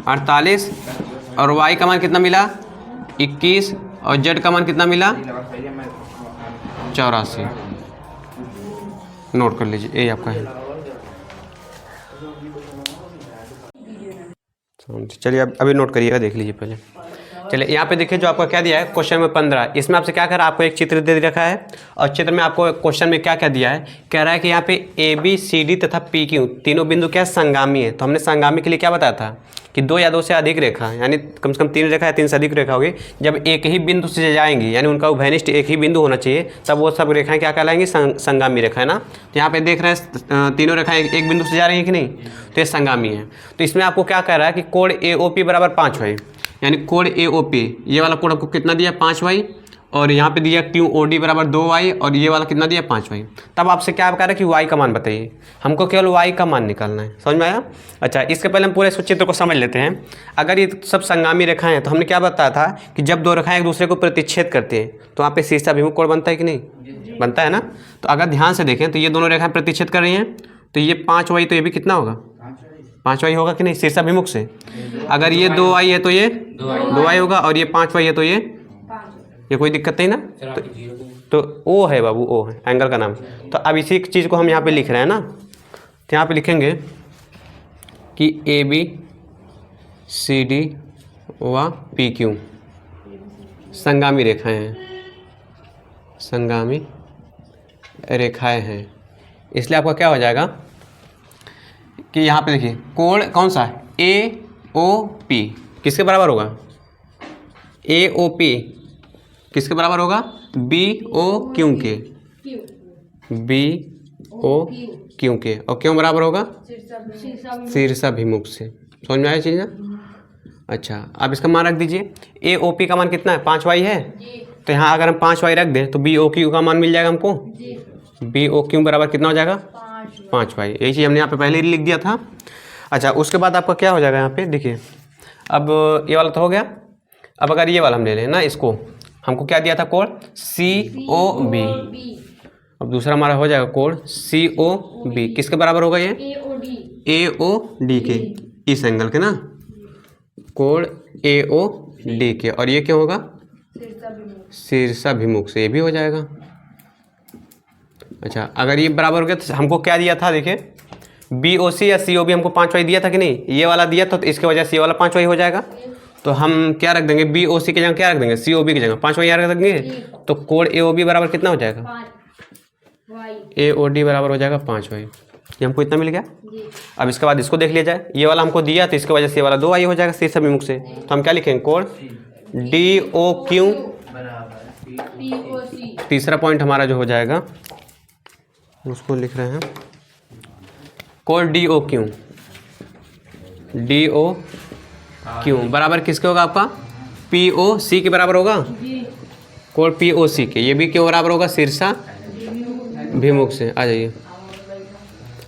48 और y का मान कितना मिला 21 और z का मान कितना मिला 84। नोट कर लीजिए, ये आपका है। चलिए अभी नोट करिएगा, देख लीजिए पहले। चलिए यहाँ पे देखिए जो आपका क्या दिया है क्वेश्चन नंबर 15, इसमें आपसे क्या कर रहा है, आपको एक चित्र दे रखा है और चित्र में आपको क्वेश्चन में क्या क्या दिया है, कह रहा है कि यहाँ पे ABCD तथा PQ तीनों बिंदु क्या संगामी है। तो हमने संगामी के लिए क्या बताया था कि 2 या 2 से अधिक रेखा, यानी कम से कम 3 रेखा या 3 से अधिक रेखा होगी, जब एक ही बिंदु से जाएंगी यानी उनका उभयनिष्ठ एक ही बिंदु होना चाहिए, तब वो सब रेखाएं क्या कहलाएंगी संगामी रेखा, है ना। तो यहाँ पे देख रहे हैं तीनों रेखाएं एक बिंदु से जा रही है कि नहीं, तो ये संगामी है। तो इसमें आपको क्या कह रहा है कि कोण AOP बराबर 5y, यानी कोण AOP ये वाला कोण आपको कितना दिया 5y, और यहाँ पे दिया QOD बराबर 2y, और ये वाला कितना दिया 5y। तब आपसे क्या कह रहा है कि y का मान बताइए, हमको केवल y का मान निकालना है, समझ में आया। अच्छा, इसके पहले हम पूरे इस चित्र को समझ लेते हैं। अगर ये सब संगामी रेखाएं हैं तो हमने क्या बताया था कि जब 2 रेखाएं एक दूसरे को प्रतिच्छेद करती हैं तो वहाँ पे शीर्षाभिमुख कोण बनता है कि नहीं, बनता है ना। तो अगर ध्यान से देखें तो ये दोनों रेखाएं प्रतिच्छेद कर रही हैं, तो ये 5y, तो ये भी कितना होगा 5y होगा कि नहीं शीर्षाभिमुख से। अगर ये 2y है तो ये 2y होगा, और ये 5y है तो ये कोई दिक्कत नहीं ना। तो O है बाबू, O है एंगल का नाम। तो अब इसी चीज़ को हम यहाँ पे लिख रहे हैं ना, तो यहाँ पे लिखेंगे कि ABCD व PQ संगामी रेखाएं हैं, संगामी रेखाएं हैं। इसलिए आपका क्या हो जाएगा कि यहाँ पे देखिए कोण कौन सा है, AOP किसके बराबर होगा, AOP किसके बराबर होगा, BOQ के, BOQ के, और क्यों बराबर होगा, शीर्षाभिमुख से। समझ में आया चीज़ ना। अच्छा अब इसका मान रख दीजिए, AOP का मान कितना है, 5y है, तो यहाँ अगर हम 5y रख दें तो BOQ का मान मिल जाएगा हमको, BOQ बराबर कितना हो जाएगा, 5y। यही चीज़ हमने यहाँ पे पहले ही लिख दिया था। अच्छा उसके बाद आपका क्या हो जाएगा यहाँ पे देखिए, अब ये वाला तो हो गया। अब अगर ये वाला हम ले लें ना, इसको हमको क्या दिया था कोण COB, अब दूसरा हमारा हो जाएगा कोण COB किसके बराबर होगा, ये AOD के, इस एंगल के ना, कोण AOD के, और ये क्या होगा, शीर्षाभिमुख से, ये भी हो जाएगा। अच्छा अगर ये बराबर हो गया तो हमको क्या दिया था देखिए, BOC या COB हमको 5y दिया था कि नहीं, ये वाला दिया था, तो इसके वजह से ये वाला 5y हो जाएगा। तो हम क्या रख देंगे, BOC की जगह क्या रख देंगे, COB की जगह 5y यहाँ रख देंगे, तो कोण AOB बराबर कितना हो जाएगा, AOD बराबर हो जाएगा 5y। ये हमको इतना मिल गया। अब इसके बाद इसको देख लिया जाए, ये वाला हमको दिया तो इसके वजह से ये वाला 2y हो जाएगा शीर्षाभिमुख से, तो हम क्या लिखेंगे, कोण DOQ, तीसरा पॉइंट हमारा जो हो जाएगा उसको लिख रहे हैं, कोण DOQ बराबर किसके होगा, आपका POC के बराबर होगा, कोण POC के, ये भी क्यों बराबर होगा, शीर्षाभिमुख से। आ जाइए,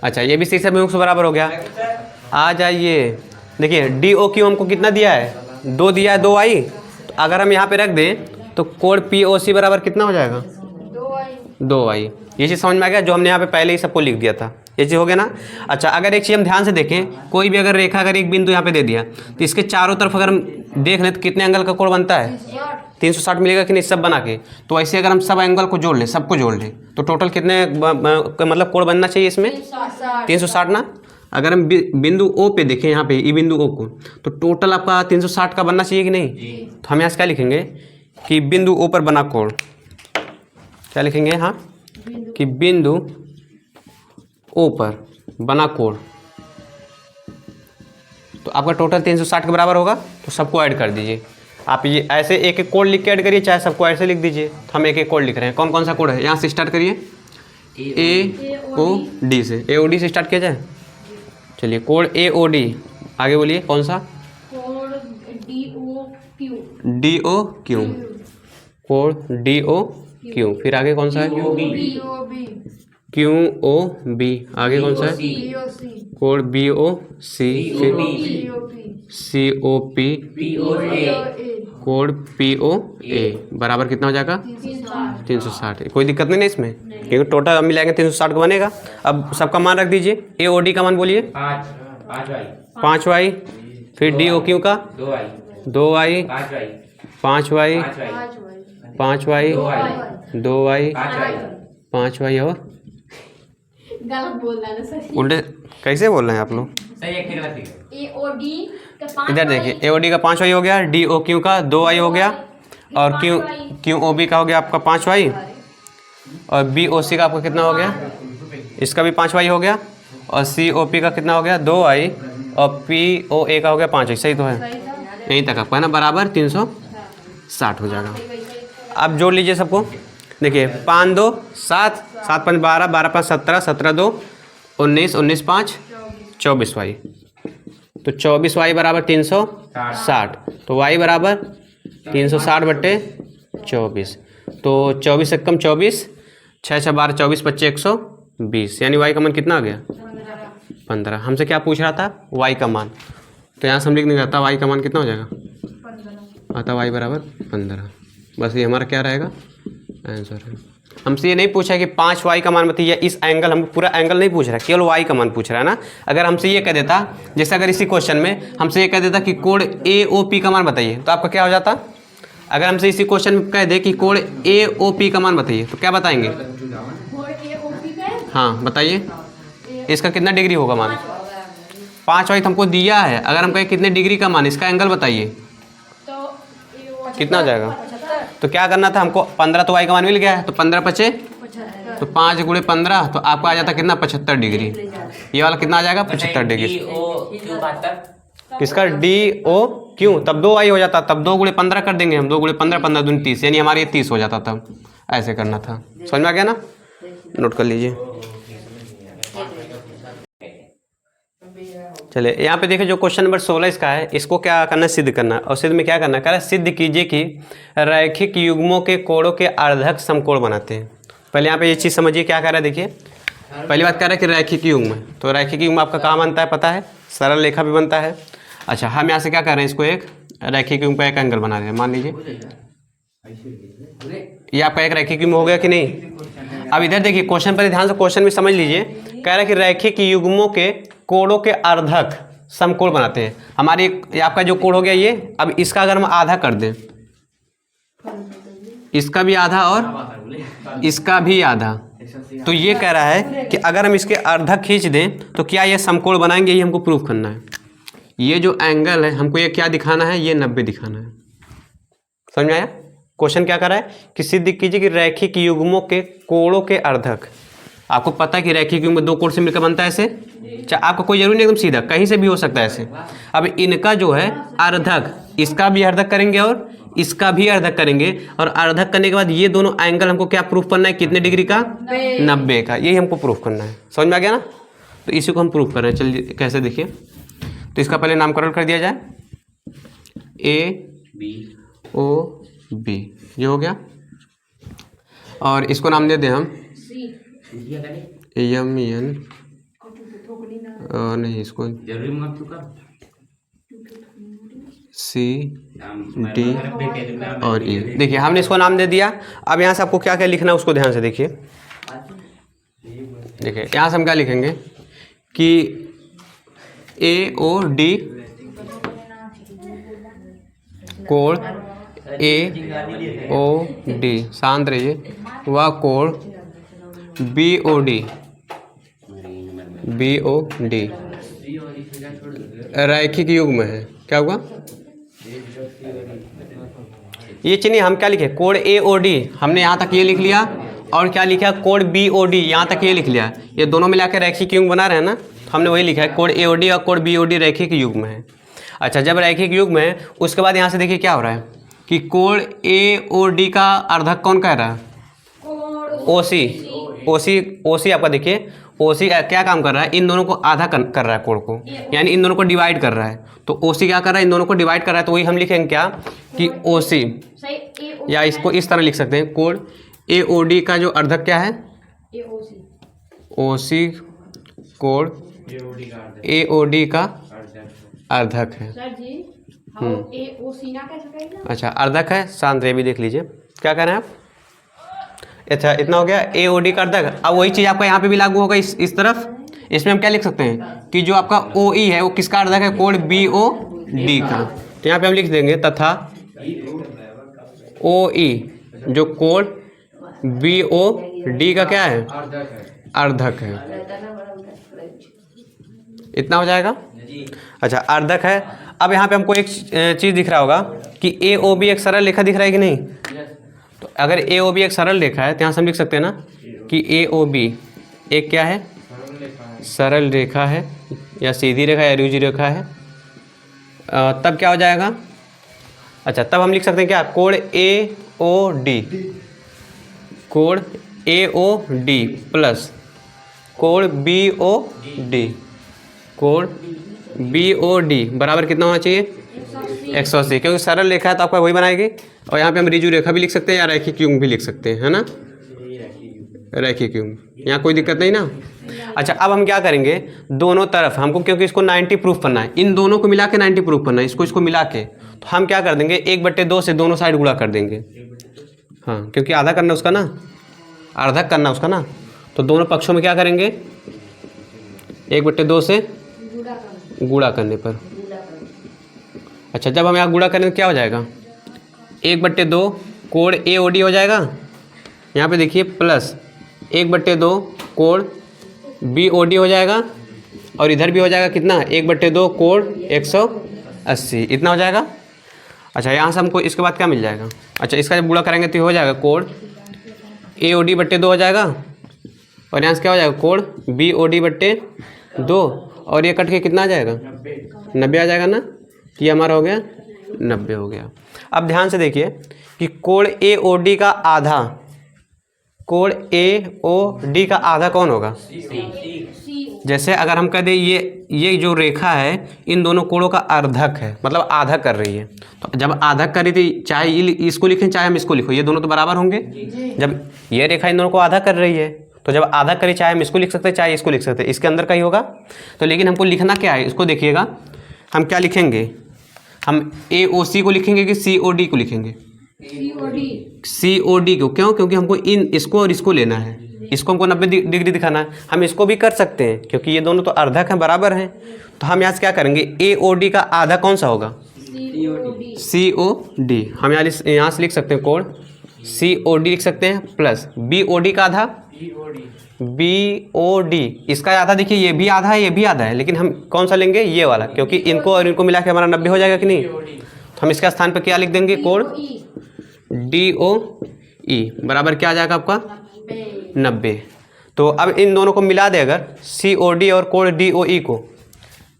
अच्छा ये भी शीर्षाभिमुख से बराबर हो गया। आ जाइए देखिए, DOQ हमको कितना दिया है, 2 दिया है, 2y, तो अगर हम यहाँ पे रख दें तो कोण POC बराबर कितना हो जाएगा, 2y। ये चीज़ समझ में आ गया, जो हमने यहाँ पे पहले ही सबको लिख दिया था, ये चीज़ हो गया ना। अच्छा अगर एक चीज़ हम ध्यान से देखें, कोई भी अगर रेखा, अगर एक बिंदु यहाँ पे दे दिया तो इसके चारों तरफ अगर हम देख लें तो कितने एंगल का कोण बनता है, 360 मिलेगा कि नहीं, सब बना के। तो ऐसे अगर हम सब एंगल को जोड़ लें, सबको जोड़ लें, तो टोटल कितने मतलब कोण बनना चाहिए इसमें, 360 ना। अगर हम बिंदु O पे देखें, यहाँ पे ई बिंदु O को, तो टोटल आपका 360 का बनना चाहिए कि नहीं। तो हम यहाँ से क्या लिखेंगे कि बिंदु O पर बना कोण, क्या लिखेंगे, हाँ कि बिंदु O पर बना कोण, तो आपका टोटल 360 के बराबर होगा। तो सबको ऐड कर दीजिए आप, ये ऐसे एक एक कोण लिख के ऐड करिए, चाहे सबको ऐसे लिख दीजिए। तो हम एक एक कोण लिख रहे हैं, कौन कौन सा कोण है, यहाँ से स्टार्ट करिए, AOD से, AOD से स्टार्ट किया जाए। चलिए कोण AOD, आगे बोलिए कौन सा, DOQ, कोण DOQ, फिर आगे कौन सा है, QOB, आगे कौन सा है, कोण BOC, फिर COP, कोण POA बराबर कितना हो जाएगा, 360। कोई दिक्कत नहीं ना इसमें, क्योंकि टोटल हम मिलाएंगे 360 का बनेगा। अब सबका मान रख दीजिए, AOD का मान बोलिए 5y, फिर DOQ का 2y, 5y, 5y, 2y, 5y, और गलत बोल रहा है सर, उल्टे कैसे बोल रहे हैं आप लोग, AOD का इधर देखिए, AOD का 5y हो गया, DOQ का 2y हो गया, और QOB का हो गया आपका 5y, और BOC का आपका कितना हो गया, इसका भी 5y हो गया, और COP का कितना हो गया 2y, और POA का हो गया 5y। सही तो है, यहीं तक आपका है ना, बराबर 360 हो जाएगा। अब जोड़ लीजिए सबको, देखिए 5 2 7, 7 5 12, 12 5 17, 17 2 19, 19 5 24y, तो 24y बराबर 360, तो y बराबर 360/24, तो 24 से कम 24, 6 6 12 24 25 120, यानी y का मान कितना आ गया, 15। हमसे क्या पूछ रहा था, y का मान, तो यहाँ से हम लिख नहीं जाता, y का मान कितना हो जाएगा, आता y बराबर 15। बस ये हमारा क्या रहेगा, आंसर है। हमसे ये नहीं पूछा कि 5y का मान बताइए, इस एंगल, हम पूरा एंगल नहीं पूछ रहा, केवल y का मान पूछ रहा है ना। अगर हमसे ये कह देता, जैसे अगर इसी क्वेश्चन में हमसे ये कह देता कि कोण AOP का मान बताइए, तो आपका क्या हो जाता। अगर हमसे इसी क्वेश्चन में कह दे कि कोण AOP का मान बताइए, तो क्या बताएंगे, हाँ बताइए, इसका कितना डिग्री होगा मान, 5y तो हमको दिया है। अगर हम कहें कितने डिग्री का मान, इसका एंगल बताइए, कितना हो जाएगा, तो क्या करना था हमको, 15 तो y का मान मिल गया है, तो 15 पचे तो 5 गुणे 15, तो आपको आ जाता कितना 75 डिग्री। ये वाला कितना आ जाएगा 75 डिग्री। किसका डी ओ क्यों, तब 2y हो जाता, तब 2 गुणे 15 कर देंगे हम, 2 गुणे 15, 15 दूनी 30, यानी हमारे ये 30 हो जाता। तब ऐसे करना था, समझ में आ गया ना, नोट कर लीजिए। चलिए यहाँ पे देखिए जो क्वेश्चन नंबर 16 इसका है, इसको क्या करना है, सिद्ध करना है। और सिद्ध में क्या करना है, कह रहा है सिद्ध कीजिए कि रैखिक युग्मों के कोणों के अर्धक समकोण बनाते हैं। पहले यहाँ पे ये चीज़ समझिए क्या कह रहा है। देखिए पहली बात कह रहा है कि रैखिक युग्म, तो रैखिक युग्म आपका कहाँ बनता है पता है, सरल रेखा भी बनता है। अच्छा हम यहाँ से क्या कर रहे हैं, इसको एक रैखिक युग्म पर एक एंगल बना रहे हैं। मान लीजिए ये आपका एक रैखिक युग्म हो गया कि नहीं। अब इधर देखिए क्वेश्चन पर ध्यान से, क्वेश्चन भी समझ लीजिए। कह रहा है कि रैखिक युग्मों के कोणों के अर्धक समकोण बनाते हैं। हमारी ये आपका जो कोण हो गया ये, अब इसका अगर हम आधा कर दें, इसका भी आधा और इसका भी आधा, तो ये कह रहा है कि अगर हम इसके अर्धक खींच दें तो क्या ये समकोण बनाएंगे, ये हमको प्रूफ करना है। ये जो एंगल है हमको ये क्या दिखाना है, ये 90 दिखाना है। समझ में आया। क्वेश्चन क्या कर रहा है कि सिद्ध कीजिए कि रैखिक युग्मों के कोणों के अर्धक। आपको पता है कि रैखिक युग्म दो कोण से मिलकर बनता है ऐसे, चाहे आपका कोई जरूरी नहीं एकदम सीधा, कहीं से भी हो सकता है ऐसे। अब इनका जो है अर्धक, इसका भी अर्धक करेंगे और इसका भी अर्धक करेंगे, और अर्धक करने के बाद ये दोनों एंगल हमको क्या प्रूफ करना है, कितने डिग्री का, 90 का। यही हमको प्रूफ करना है। समझ में आ गया ना। तो इसी को हम प्रूफ कर रहे हैं। चलिए कैसे देखिए, तो इसका पहले नामकरण कर दिया जाए, AOB ये हो गया, और इसको नाम दे दें हम MN, नहीं इसको CD और E। देखिए हमने इसको नाम दे दिया। अब यहाँ से आपको क्या क्या लिखना है उसको ध्यान से देखिए। देखिए यहाँ से हम क्या लिखेंगे कि AOD कोण AOD, शांत रहिए, वह कोण BOD रैखिक युग्म है। क्या हुआ, ये चलिए हम क्या लिखे, कोण AOD हमने यहाँ तक ये लिख लिया, और क्या लिखा कोण BOD यहाँ तक ये लिख लिया। ये दोनों मिला के रैखिक युग्म बना रहे हैं ना, हमने वही लिखा है कोण AOD और कोण BOD रैखिक युग्म है। अच्छा जब रैखिक युग्म है उसके बाद यहाँ से देखिए क्या हो रहा है कि कोण AOD का अर्धक कौन कह रहा है, OC आपका देखिए OC क्या काम कर रहा है, इन दोनों को आधा कर रहा है कोण को, यानी इन दोनों को डिवाइड कर रहा है। तो OC क्या कर रहा है, इन दोनों को डिवाइड कर रहा है। तो वही हम लिखेंगे क्या कि OC, या इसको इस तरह लिख सकते हैं, कोण AOD का जो अर्धक क्या है, OC कोण AOD का अर्धक है। अच्छा अर्धक है, शांत रहिए, भी देख लीजिए क्या कह रहे हैं आप। अच्छा इतना हो गया AOD का अर्धक। अब वही चीज़ आपका यहाँ पे भी लागू होगा इस तरफ। इसमें हम क्या लिख सकते हैं कि जो आपका OE है वो किसका अर्धक है, कोण BOD का। तो यहाँ पे हम लिख देंगे तथा OE जो कोण BOD का क्या है, अर्धक है। इतना हो जाएगा। अच्छा अर्धक है। अब यहाँ पे हमको एक चीज़ दिख रहा होगा कि AOB एक सरल रेखा दिख रहा है कि नहीं। तो अगर AOB एक सरल रेखा है तो यहाँ से हम लिख सकते हैं ना कि AOB एक क्या है, सरल रेखा है, या सीधी रेखा या रुझि रेखा है। तब क्या हो जाएगा, अच्छा तब हम लिख सकते हैं क्या, कोण AOD प्लस कोण BOD बराबर कितना होना चाहिए, 180, क्योंकि सरल रेखा है तो आपका वही बनाएगी। और यहाँ पे हम रिजु रेखा भी लिख सकते हैं या रैखिक युग्म भी लिख सकते हैं, है ना, रैखिक युग्म, यहाँ कोई दिक्कत नहीं ना। अच्छा अब हम क्या करेंगे, दोनों तरफ हमको, क्योंकि इसको 90 प्रूफ करना है, इन दोनों को मिला के 90 प्रूफ करना है, इसको मिला के, तो हम क्या कर देंगे 1/2 से दोनों साइड गुणा कर देंगे। हाँ क्योंकि आधा करना उसका ना, अर्धक करना उसका ना, तो दोनों पक्षों में क्या करेंगे 1/2 से गुणा करने पर। अच्छा जब हम यहाँ गुणा करेंगे क्या हो जाएगा, 1/2 कोण AOD हो जाएगा, यहाँ पे देखिए प्लस 1/2 कोण BOD हो जाएगा, और इधर भी हो जाएगा कितना 1/2 कोण 180, इतना हो जाएगा। अच्छा यहाँ से हमको इसके बाद क्या मिल जाएगा, अच्छा इसका जब गुणा करेंगे तो हो जाएगा कोण AOD बट्टे 2 हो जाएगा, और यहाँ से क्या हो जाएगा कोण BOD बट्टे 2, और ये कट के कितना आ जाएगा 90 आ जाएगा ना। ये हमारा हो गया 90 हो गया। अब ध्यान से देखिए कि कोण AOD का आधा, कोण AOD का आधा कौन होगा, जैसे अगर हम कह दें ये जो रेखा है इन दोनों कोणों का अर्धक है, मतलब आधा कर रही है। तो जब आधा कर रही थी, चाहे इसको लिखें चाहे हम इसको लिखो, ये दोनों तो बराबर होंगे। जब ये रेखा इन दोनों को आधा कर रही है, तो जब आधा करी चाहे हम इसको लिख सकते हैं चाहे इसको लिख सकते हैं, इसके अंदर का ही होगा। तो लेकिन हमको लिखना क्या है, इसको देखिएगा हम क्या लिखेंगे, हम AOC को लिखेंगे कि COD को लिखेंगे, COD को। क्यों, क्योंकि हमको इसको और इसको लेना है, इसको हमको 90 डिग्री दिखाना है। हम इसको भी कर सकते हैं क्योंकि ये दोनों तो अर्धक हैं, बराबर हैं। तो हम यहाँ से क्या करेंगे, AOD का आधा कौन सा होगा, COD। हम यहाँ से लिख सकते हैं कोण COD लिख सकते हैं, प्लस BOD का आधा BOD, इसका आधा देखिए ये भी आधा है ये भी आधा है, लेकिन हम कौन सा लेंगे, ये वाला, क्योंकि इनको और इनको मिला के हमारा 90 हो जाएगा कि नहीं। तो हम इसका स्थान पर क्या लिख देंगे, कोण DOE बराबर क्या आ जाएगा आपका 90। तो अब इन दोनों को मिला दे अगर, COD और कोण DOE को,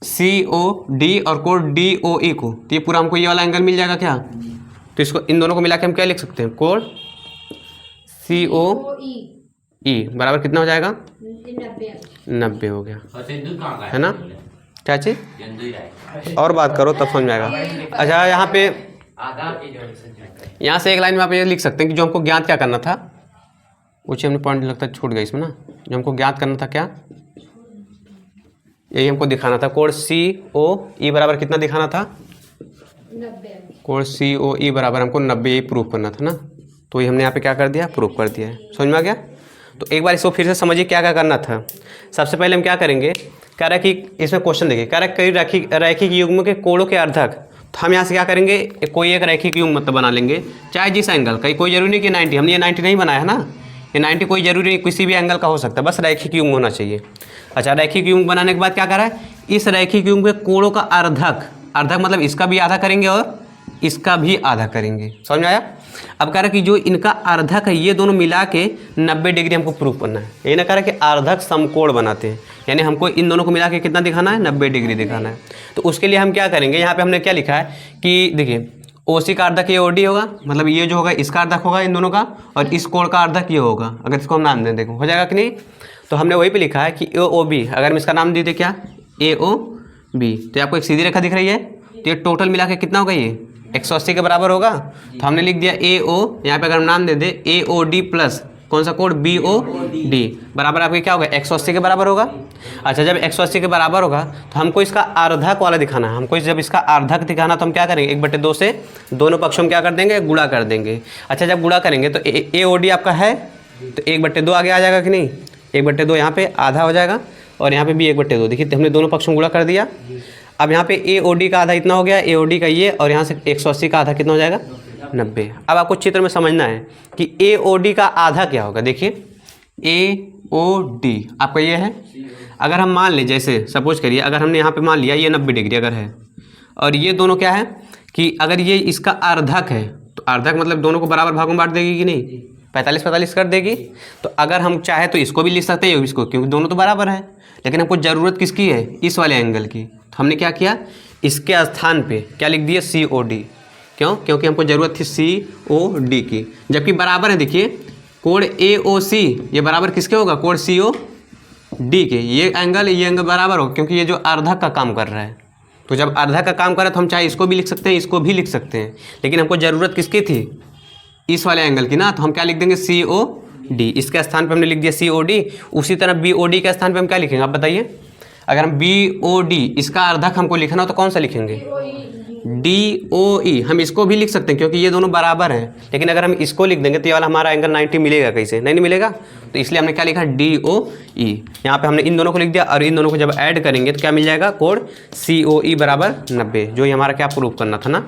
COD और कोण DOE को, तो ये पूरा हमको ये वाला एंगल मिल जाएगा क्या। तो इसको इन दोनों को मिला के हम क्या लिख सकते हैं, कोण COE बराबर कितना हो जाएगा 90 हो गया, है ना। क्या चीज़ और बात करो तब समझ में आएगा। अच्छा यहाँ पे यहाँ से एक लाइन में आप ये लिख सकते हैं कि जो हमको ज्ञात क्या करना था, कुछ हमने पॉइंट लगता है छूट गया इसमें ना, जो हमको ज्ञात करना था क्या, यही हमको दिखाना था, कोण COE बराबर कितना दिखाना था 90, कोण COE बराबर हमको 90 यही प्रूफ करना था ना। तो ये हमने यहाँ पे क्या कर दिया, प्रूफ कर दिया है। समझ में आ गया। तो एक बार इसको फिर से समझिए क्या क्या करना था। सबसे पहले हम क्या करेंगे, कह रहा है कि इसमें क्वेश्चन देखिए, कह रहा है कई रैखिक युग्म के कोणों के अर्धक। तो हम यहाँ से क्या करेंगे, कोई एक रैखिक युग्म मतलब बना लेंगे, चाहे जिस एंगल का, कोई जरूरी नहीं कि 90, हमने ये 90 नहीं बनाया है ना, ये 90 कोई जरूरी नहीं, किसी भी एंगल का हो सकता है, बस रैखिक युग्म होना चाहिए। अच्छा रैखिक युग्म बनाने के बाद क्या कर रहा है, इस रैखिक युग्म के कोणों का अर्धक, अर्धक मतलब इसका भी आधा करेंगे और इसका भी आधा करेंगे। समझ में आया। अब कह रहा है कि जो इनका अर्धक है ये दोनों मिला के 90 डिग्री हमको प्रूफ करना है। ये ना कह रहा है कि अर्धक समकोण बनाते हैं, यानी हमको इन दोनों को मिला के कितना दिखाना है, 90 डिग्री दिखाना है। तो उसके लिए हम क्या करेंगे, यहाँ पे हमने क्या लिखा है कि देखिए OC का अर्धक AOD होगा, मतलब ये जो होगा इसका अर्धक होगा इन दोनों का, और इस कोण का अर्धक ये होगा। अगर इसको हम नाम दें देखो हो जाएगा कि नहीं। तो हमने वही पे लिखा है कि AOB, अगर हम इसका नाम दे दें क्या AOB, तो आपको एक सीधी रेखा दिख रही है, तो ये टोटल मिला के कितना होगा, ये 180 के बराबर होगा। तो हमने लिख दिया AO, यहाँ पे अगर हम नाम दे दे AOD प्लस कौन सा कोण BOD बराबर आपके क्या होगा 180 के बराबर होगा। अच्छा जब 180 के बराबर होगा तो हमको इसका अर्धक वाला दिखाना है। हमको जब इसका अर्धक दिखाना तो हम क्या करेंगे, 1/2 से दोनों पक्षों में क्या कर देंगे, गुणा कर देंगे। अच्छा जब गुणा करेंगे तो AOD आपका है तो 1/2 आगे आ जाएगा कि नहीं, 1/2 यहाँ पे आधा हो जाएगा और यहाँ पे भी 1/2। देखिए हमने दोनों पक्षों में गुणा कर दिया। अब यहाँ पे AOD का आधा इतना हो गया, AOD का ये, और यहाँ से 180 का आधा कितना हो जाएगा 90। अब आपको चित्र में समझना है कि AOD का आधा क्या होगा। देखिए AOD आपका ये है, अगर हम मान लें जैसे सपोज करिए अगर हमने यहाँ पे मान लिया ये 90 डिग्री अगर है, और ये दोनों क्या है कि अगर ये इसका अर्धक है तो अर्धक मतलब दोनों को बराबर भागों में बांट देगी कि नहीं, 45-45 कर देगी। तो अगर हम चाहे तो इसको भी लिख सकते हैं इसको, क्योंकि दोनों तो बराबर है, लेकिन हमको ज़रूरत किसकी है, इस वाले एंगल की। तो हमने क्या किया, इसके स्थान पे क्या लिख दिया COD। क्यों, क्योंकि हमको ज़रूरत थी COD की, जबकि बराबर है। देखिए कोण AOC ये बराबर किसके होगा, कोण COD के। ये एंगल बराबर होगा क्योंकि ये जो अर्धक का काम कर रहा है। तो जब अर्धक का काम कर रहा है तो हम चाहे इसको भी लिख सकते हैं इसको भी लिख सकते हैं, लेकिन हमको ज़रूरत किसकी थी, इस वाले एंगल की ना। तो हम क्या लिख देंगे COD, इसके स्थान पे हमने लिख दिया COD। उसी तरह BOD के स्थान पे हम क्या लिखेंगे आप बताइए। अगर हम BOD इसका अर्धक हमको लिखना हो तो कौन सा लिखेंगे, DOE। हम इसको भी लिख सकते हैं क्योंकि ये दोनों बराबर हैं, लेकिन अगर हम इसको लिख देंगे तो ये वाला हमारा एंगल 90 मिलेगा कैसे, नहीं मिलेगा। तो इसलिए हमने क्या लिखा DOE। यहाँ पे हमने इन दोनों को लिख दिया और इन दोनों को जब ऐड करेंगे तो क्या मिल जाएगा, कोण COE बराबर 90, जो ये हमारा क्या प्रूफ करना था ना,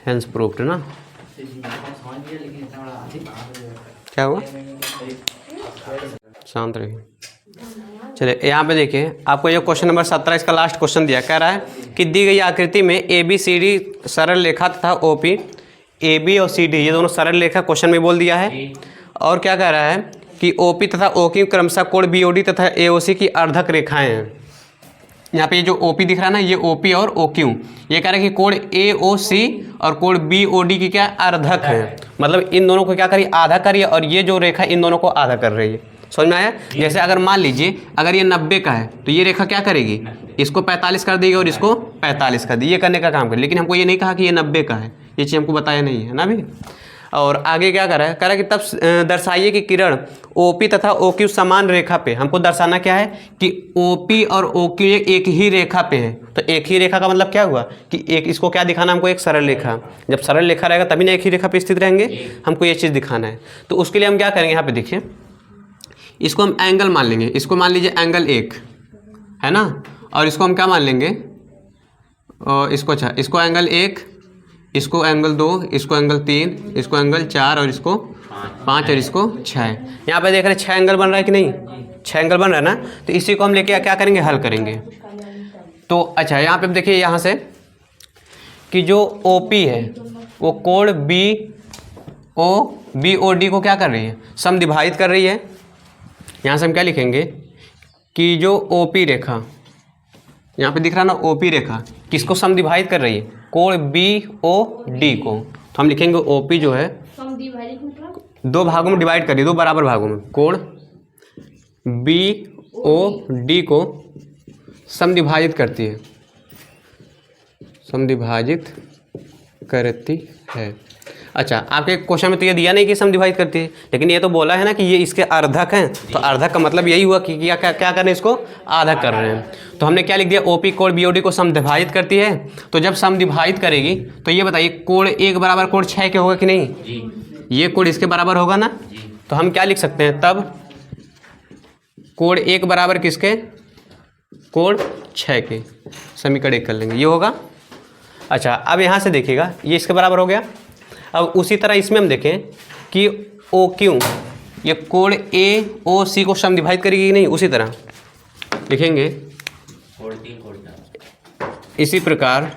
हेंस प्रूफ्ड ना। क्या हुआ, शांत रहिए। चलिए यहाँ पे देखिए, आपको ये क्वेश्चन नंबर 17 इसका लास्ट क्वेश्चन दिया, कह रहा है कि दी गई आकृति में ए बी सी डी सरल रेखा तथा ओ पी, ए बी और सी डी ये दोनों सरल रेखा क्वेश्चन में बोल दिया है। और क्या कह रहा है कि ओ पी तथा ओ क्यू क्रमशः कोण बी ओ डी तथा ए ओ सी की अर्धक रेखाएं हैं। यहाँ पे ये जो ओ पी दिख रहा है ना, ये ओ पी और ओ क्यू, ये कह रहा है कि कोण ए ओ सी और कोण बी ओ डी की क्या अर्धक है, मतलब इन दोनों को क्या करिए, आधा करिए, और ये जो रेखा इन दोनों को आधा कर रही है। समझ में आया? जैसे अगर मान लीजिए अगर ये 90 का है तो ये रेखा क्या करेगी, इसको 45 कर देगी और इसको 45 कर देगी, ये करने का काम कर। लेकिन हमको ये नहीं कहा कि ये 90 का है, ये चीज़ हमको बताया नहीं है ना भी। और आगे क्या कर रहा है, कह रहा है कि तब दर्शाइए कि किरण OP तथा OQ समान रेखा पे, हमको दर्शाना क्या है कि OP और OQ एक ही रेखा पे है। तो एक ही रेखा का मतलब क्या हुआ कि एक, इसको क्या दिखाना हमको, एक सरल रेखा। जब सरल रेखा रहेगा तभी ना एक ही रेखा पे स्थित रहेंगे, हमको ये चीज़ दिखाना है। तो उसके लिए हम क्या करेंगे, यहाँ पे देखिए, इसको हम एंगल मान लेंगे, इसको मान लीजिए एंगल 1 है ना, और इसको हम क्या मान लेंगे, और इसको अच्छा, इसको एंगल 1, इसको एंगल 2, इसको एंगल 3, इसको एंगल 4 और इसको 5 और इसको 6। यहाँ पे देख रहे हैं 6 एंगल बन रहा है कि नहीं, 6 एंगल बन रहा है ना। तो इसी को हम लेके क्या करेंगे, हल करेंगे। तो अच्छा यहाँ पे देखिए यहाँ से कि जो OP है वो कोण BOD को क्या कर रही है, समद्विभाजित कर रही है। यहाँ से हम क्या लिखेंगे कि जो OP रेखा यहाँ पे दिख रहा है ना, OP रेखा किसको समद्विभाजित कर रही है, कोण BOD को। तो हम लिखेंगे OP जो है दो भागों में डिवाइड कर रही है, दो बराबर भागों में, कोण BOD को समद्विभाजित करती है, समद्विभाजित करती है। अच्छा, आपके क्वेश्चन में तो ये दिया नहीं कि समद्विभाजित करती है, लेकिन ये तो बोला है ना कि ये इसके अर्धक हैं। तो अर्धक का मतलब यही हुआ कि क्या क्या कर रहे हैं, इसको आधा कर रहे हैं। तो हमने क्या लिख दिया, OP कोण BOD को समद्विभाजित करती है। तो जब समद्विभाजित करेगी तो ये बताइए कोण 1 बराबर कोण 6 के होगा कि नहीं, ये कोण इसके बराबर होगा ना। तो हम क्या लिख सकते हैं तब, कोण 1 बराबर किसके, कोण 6 के। समीकरण 1 कर लेंगे, ये होगा। अच्छा, अब यहाँ से देखिएगा ये इसके बराबर हो गया। अब उसी तरह इसमें हम देखें कि OQ ये कोण AOC को समद्विभाजित करेगी कि नहीं, उसी तरह लिखेंगे। इसी प्रकार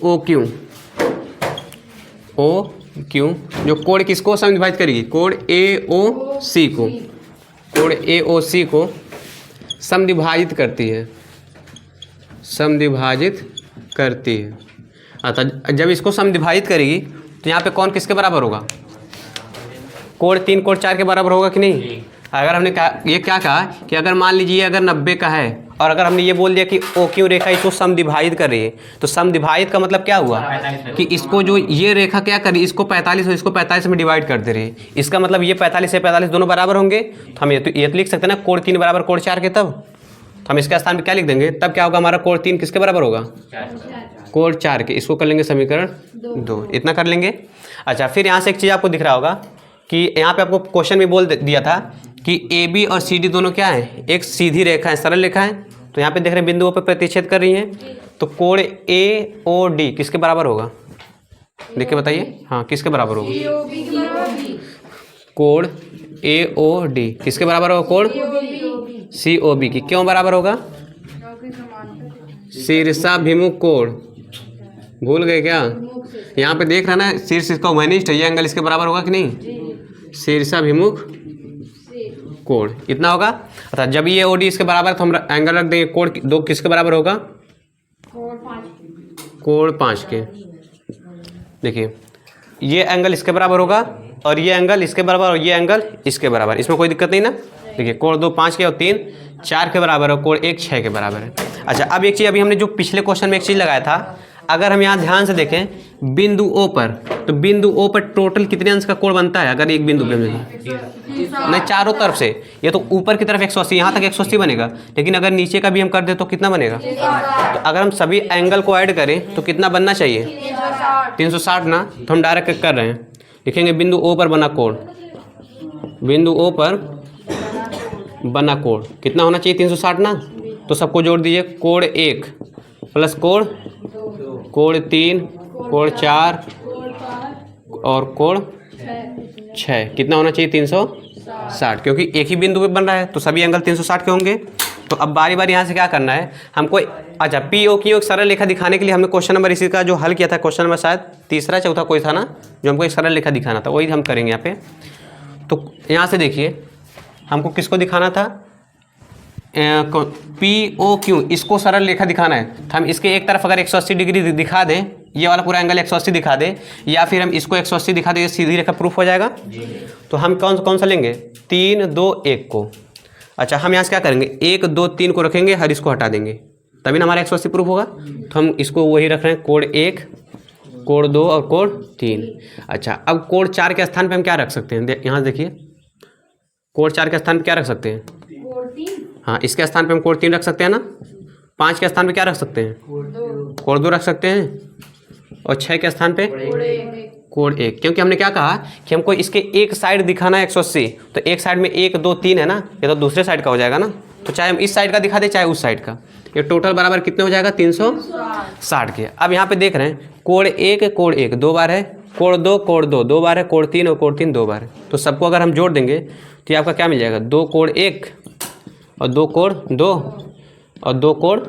OQ जो कोण किसको समद्विभाजित करेगी, कोण AOC को, कोण AOC को समद्विभाजित करती है, समद्विभाजित करती है। अच्छा, जब इसको समद्विभाजित करेगी तो यहाँ पे कौन किसके बराबर होगा, कोण 3 कोण 4 के बराबर होगा कि नहीं। अगर हमने कहा, ये क्या कहा कि अगर मान लीजिए अगर 90 का है और अगर हमने ये बोल दिया कि OQ रेखा इसको समद्विभाजित कर रही है, तो समद्विभाजित का मतलब क्या हुआ कि इसको जो ये रेखा क्या कर रही है, इसको 45 और इसको 45 में डिवाइड कर दे रही है। इसका मतलब ये 45 से 45 दोनों बराबर होंगे। तो हम ये तो लिख सकते हैं ना, कोण 3 बराबर कोण 4 के। तब तो हम इसके स्थान पर क्या लिख देंगे, तब क्या होगा, हमारा कोण 3 किसके बराबर होगा, कोण 4 के। इसको कर लेंगे समीकरण 2, इतना कर लेंगे। अच्छा, फिर यहाँ से एक चीज़ आपको दिख रहा होगा कि यहाँ पे आपको क्वेश्चन में बोल दिया था कि AB और CD दोनों क्या है, एक सीधी रेखा है, सरल रेखा है। तो यहाँ पे देख रहे हैं बिंदुओं पे प्रतिच्छेद कर रही हैं। तो कोण AOD किसके बराबर होगा, देख के बताइए। हाँ, किसके बराबर होगा, कोण AOD किसके बराबर होगा, कोण COB की। क्यों बराबर होगा, शीर्षाभिमुख कोण, भूल गए क्या। यहाँ पे देख रहा ना, शीर्ष इसका उभयनिष्ठ है, ये एंगल इसके बराबर होगा कि नहीं, शीर्षाभिमुख कोण इतना होगा। अच्छा, जब ये OD इसके बराबर तो हम एंगल रख देंगे, कोण 2 किसके बराबर होगा, कोण 5 के। देखिए ये एंगल इसके बराबर होगा और ये एंगल इसके बराबर और ये एंगल इसके बराबर, इसमें कोई दिक्कत नहीं ना। देखिए कोण 2 5 के और 3 4 के बराबर है, कोण 1 6 के बराबर है। अच्छा, अब एक चीज़, अभी हमने जो पिछले क्वेश्चन में एक चीज़ लगाया था, अगर हम यहाँ ध्यान से देखें बिंदु O पर, तो बिंदु O पर टोटल कितने अंश का कोण बनता है, अगर एक बिंदु पे नहीं, चारों तरफ से। ये तो ऊपर की तरफ 180, यहाँ तक 180 बनेगा, लेकिन अगर नीचे का भी हम कर दे तो कितना बनेगा। तो अगर हम सभी एंगल को ऐड करें तो कितना बनना चाहिए, 360 ना। तो हम डायरेक्ट कर रहे हैं, लिखेंगे बिंदु O पर बना कोण, बिंदु O पर बना कोण कितना होना चाहिए, 360 ना। तो सबको जोड़ दीजिए, कोण 1 प्लस कोण 3 कोण 4 और कोण 6 कितना होना चाहिए, 360। 60, क्योंकि एक ही बिंदु पे बन रहा है तो सभी एंगल 360 के होंगे। तो अब बारी बारी यहाँ से क्या करना है हमको। अच्छा, पी ओ क्यू एक सरल रेखा दिखाने के लिए हमने क्वेश्चन नंबर इसी का जो हल किया था, क्वेश्चन नंबर शायद तीसरा चौथा कोई था ना, जो हमको एक सरल रेखा दिखाना था, वही हम करेंगे यहाँ पे। तो यहाँ से देखिए हमको किसको दिखाना था, पी ओ क्यू, इसको सरल रेखा दिखाना है। तो हम इसके एक तरफ अगर 180 डिग्री दिखा दें, ये वाला पूरा एंगल 180 दिखा दें, या फिर हम इसको 180 दिखा दें, ये सीधी रेखा प्रूफ हो जाएगा। तो हम कौन सा लेंगे, 3 2 1 को। अच्छा, हम यहाँ से क्या करेंगे, 1 2 3 को रखेंगे, हर इसको हटा देंगे, तभी ना हमारा 180 प्रूफ होगा। तो हम इसको वही रख रहे हैं, कोण 1 कोण 2 और कोण 3। अच्छा, अब कोण 4 के स्थान पे हम क्या रख सकते हैं, यहाँ से देखिए, कोण 4 के स्थान पे क्या रख सकते हैं, हाँ इसके स्थान पे हम कोण 3 रख सकते हैं ना। 5 के स्थान पे क्या रख सकते हैं, कोण 2 रख सकते हैं, और 6 के स्थान पे कोण 1, क्योंकि हमने क्या कहा कि हमको इसके एक साइड दिखाना है 180, तो एक साइड में 1 2 3 है ना, ये तो दूसरे साइड का हो जाएगा ना। तो चाहे हम इस साइड का दिखा दें चाहे उस साइड का, ये टोटल बराबर कितने हो जाएगा, 360 के। अब यहाँ पे देख रहे हैं कोण 1 2 बार है, कोण 2 2 बार है, कोण 3 और कोण 3 2 बार है। तो सबको अगर हम जोड़ देंगे तो ये आपका क्या मिल जाएगा, 2 कोण 1 और 2 कोण 2 और 2 कोण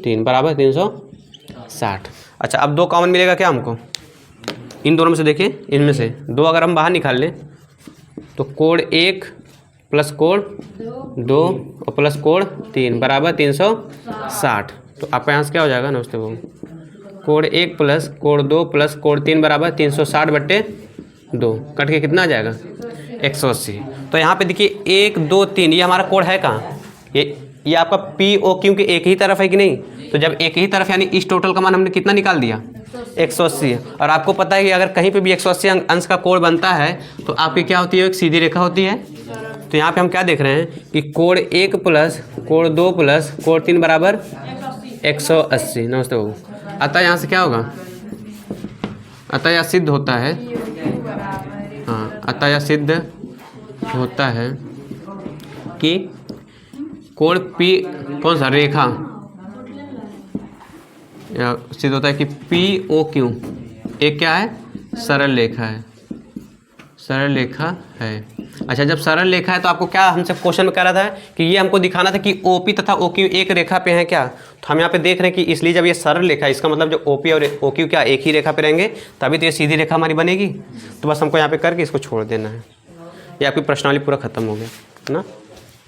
3 बराबर 360। अच्छा, अब 2 कॉमन मिलेगा क्या हमको, इन दोनों में से देखिए, इनमें से 2 अगर हम बाहर निकाल लें तो कोण 1 प्लस कोण 2 और प्लस कोण 3 बराबर 360। तो आपका यहाँ से क्या हो जाएगा, नमस्ते वो, कोण 1 प्लस कोण 2 प्लस कोण 3 बराबर 360/2, कट के कितना आ जाएगा, 180। तो यहाँ पे देखिए 1 2 3, ये हमारा कोण है कहाँ, ये आपका पी ओ क्यू के एक ही तरफ है कि नहीं। तो जब एक ही तरफ, यानी इस टोटल का मान हमने कितना निकाल दिया, 180। और आपको पता है कि अगर कहीं पे भी 180 अंश का कोण बनता है तो आपकी क्या होती है, एक सीधी रेखा होती है। तो यहाँ पे हम क्या देख रहे हैं कि कोण 1 प्लस कोण 2 प्लस कोण 3 बराबर 180। नमस्ते बाबू। अतः यहाँ से क्या होगा, अतः यह सिद्ध होता है, हाँ अतः यह सिद्ध होता है कि कोण पी, कौन सा रेखा, या सिद्ध होता है कि पी ओ क्यू एक क्या है, सरल रेखा है, सरल रेखा है। अच्छा, जब सरल रेखा है तो आपको क्या हमसे क्वेश्चन में कह रहा था कि ये हमको दिखाना था कि ओपी तथा ओक्यू एक रेखा पे हैं क्या। तो हम यहाँ पे देख रहे हैं कि इसलिए जब ये सरल रेखा है, इसका मतलब जो ओपी और ओक्यू क्या एक ही रेखा पे रहेंगे, तभी तो ये सीधी रेखा हमारी बनेगी। तो बस हमको यहाँ पे करके इसको छोड़ देना है, ये आपकी प्रश्नावली पूरा खत्म हो गया है ना।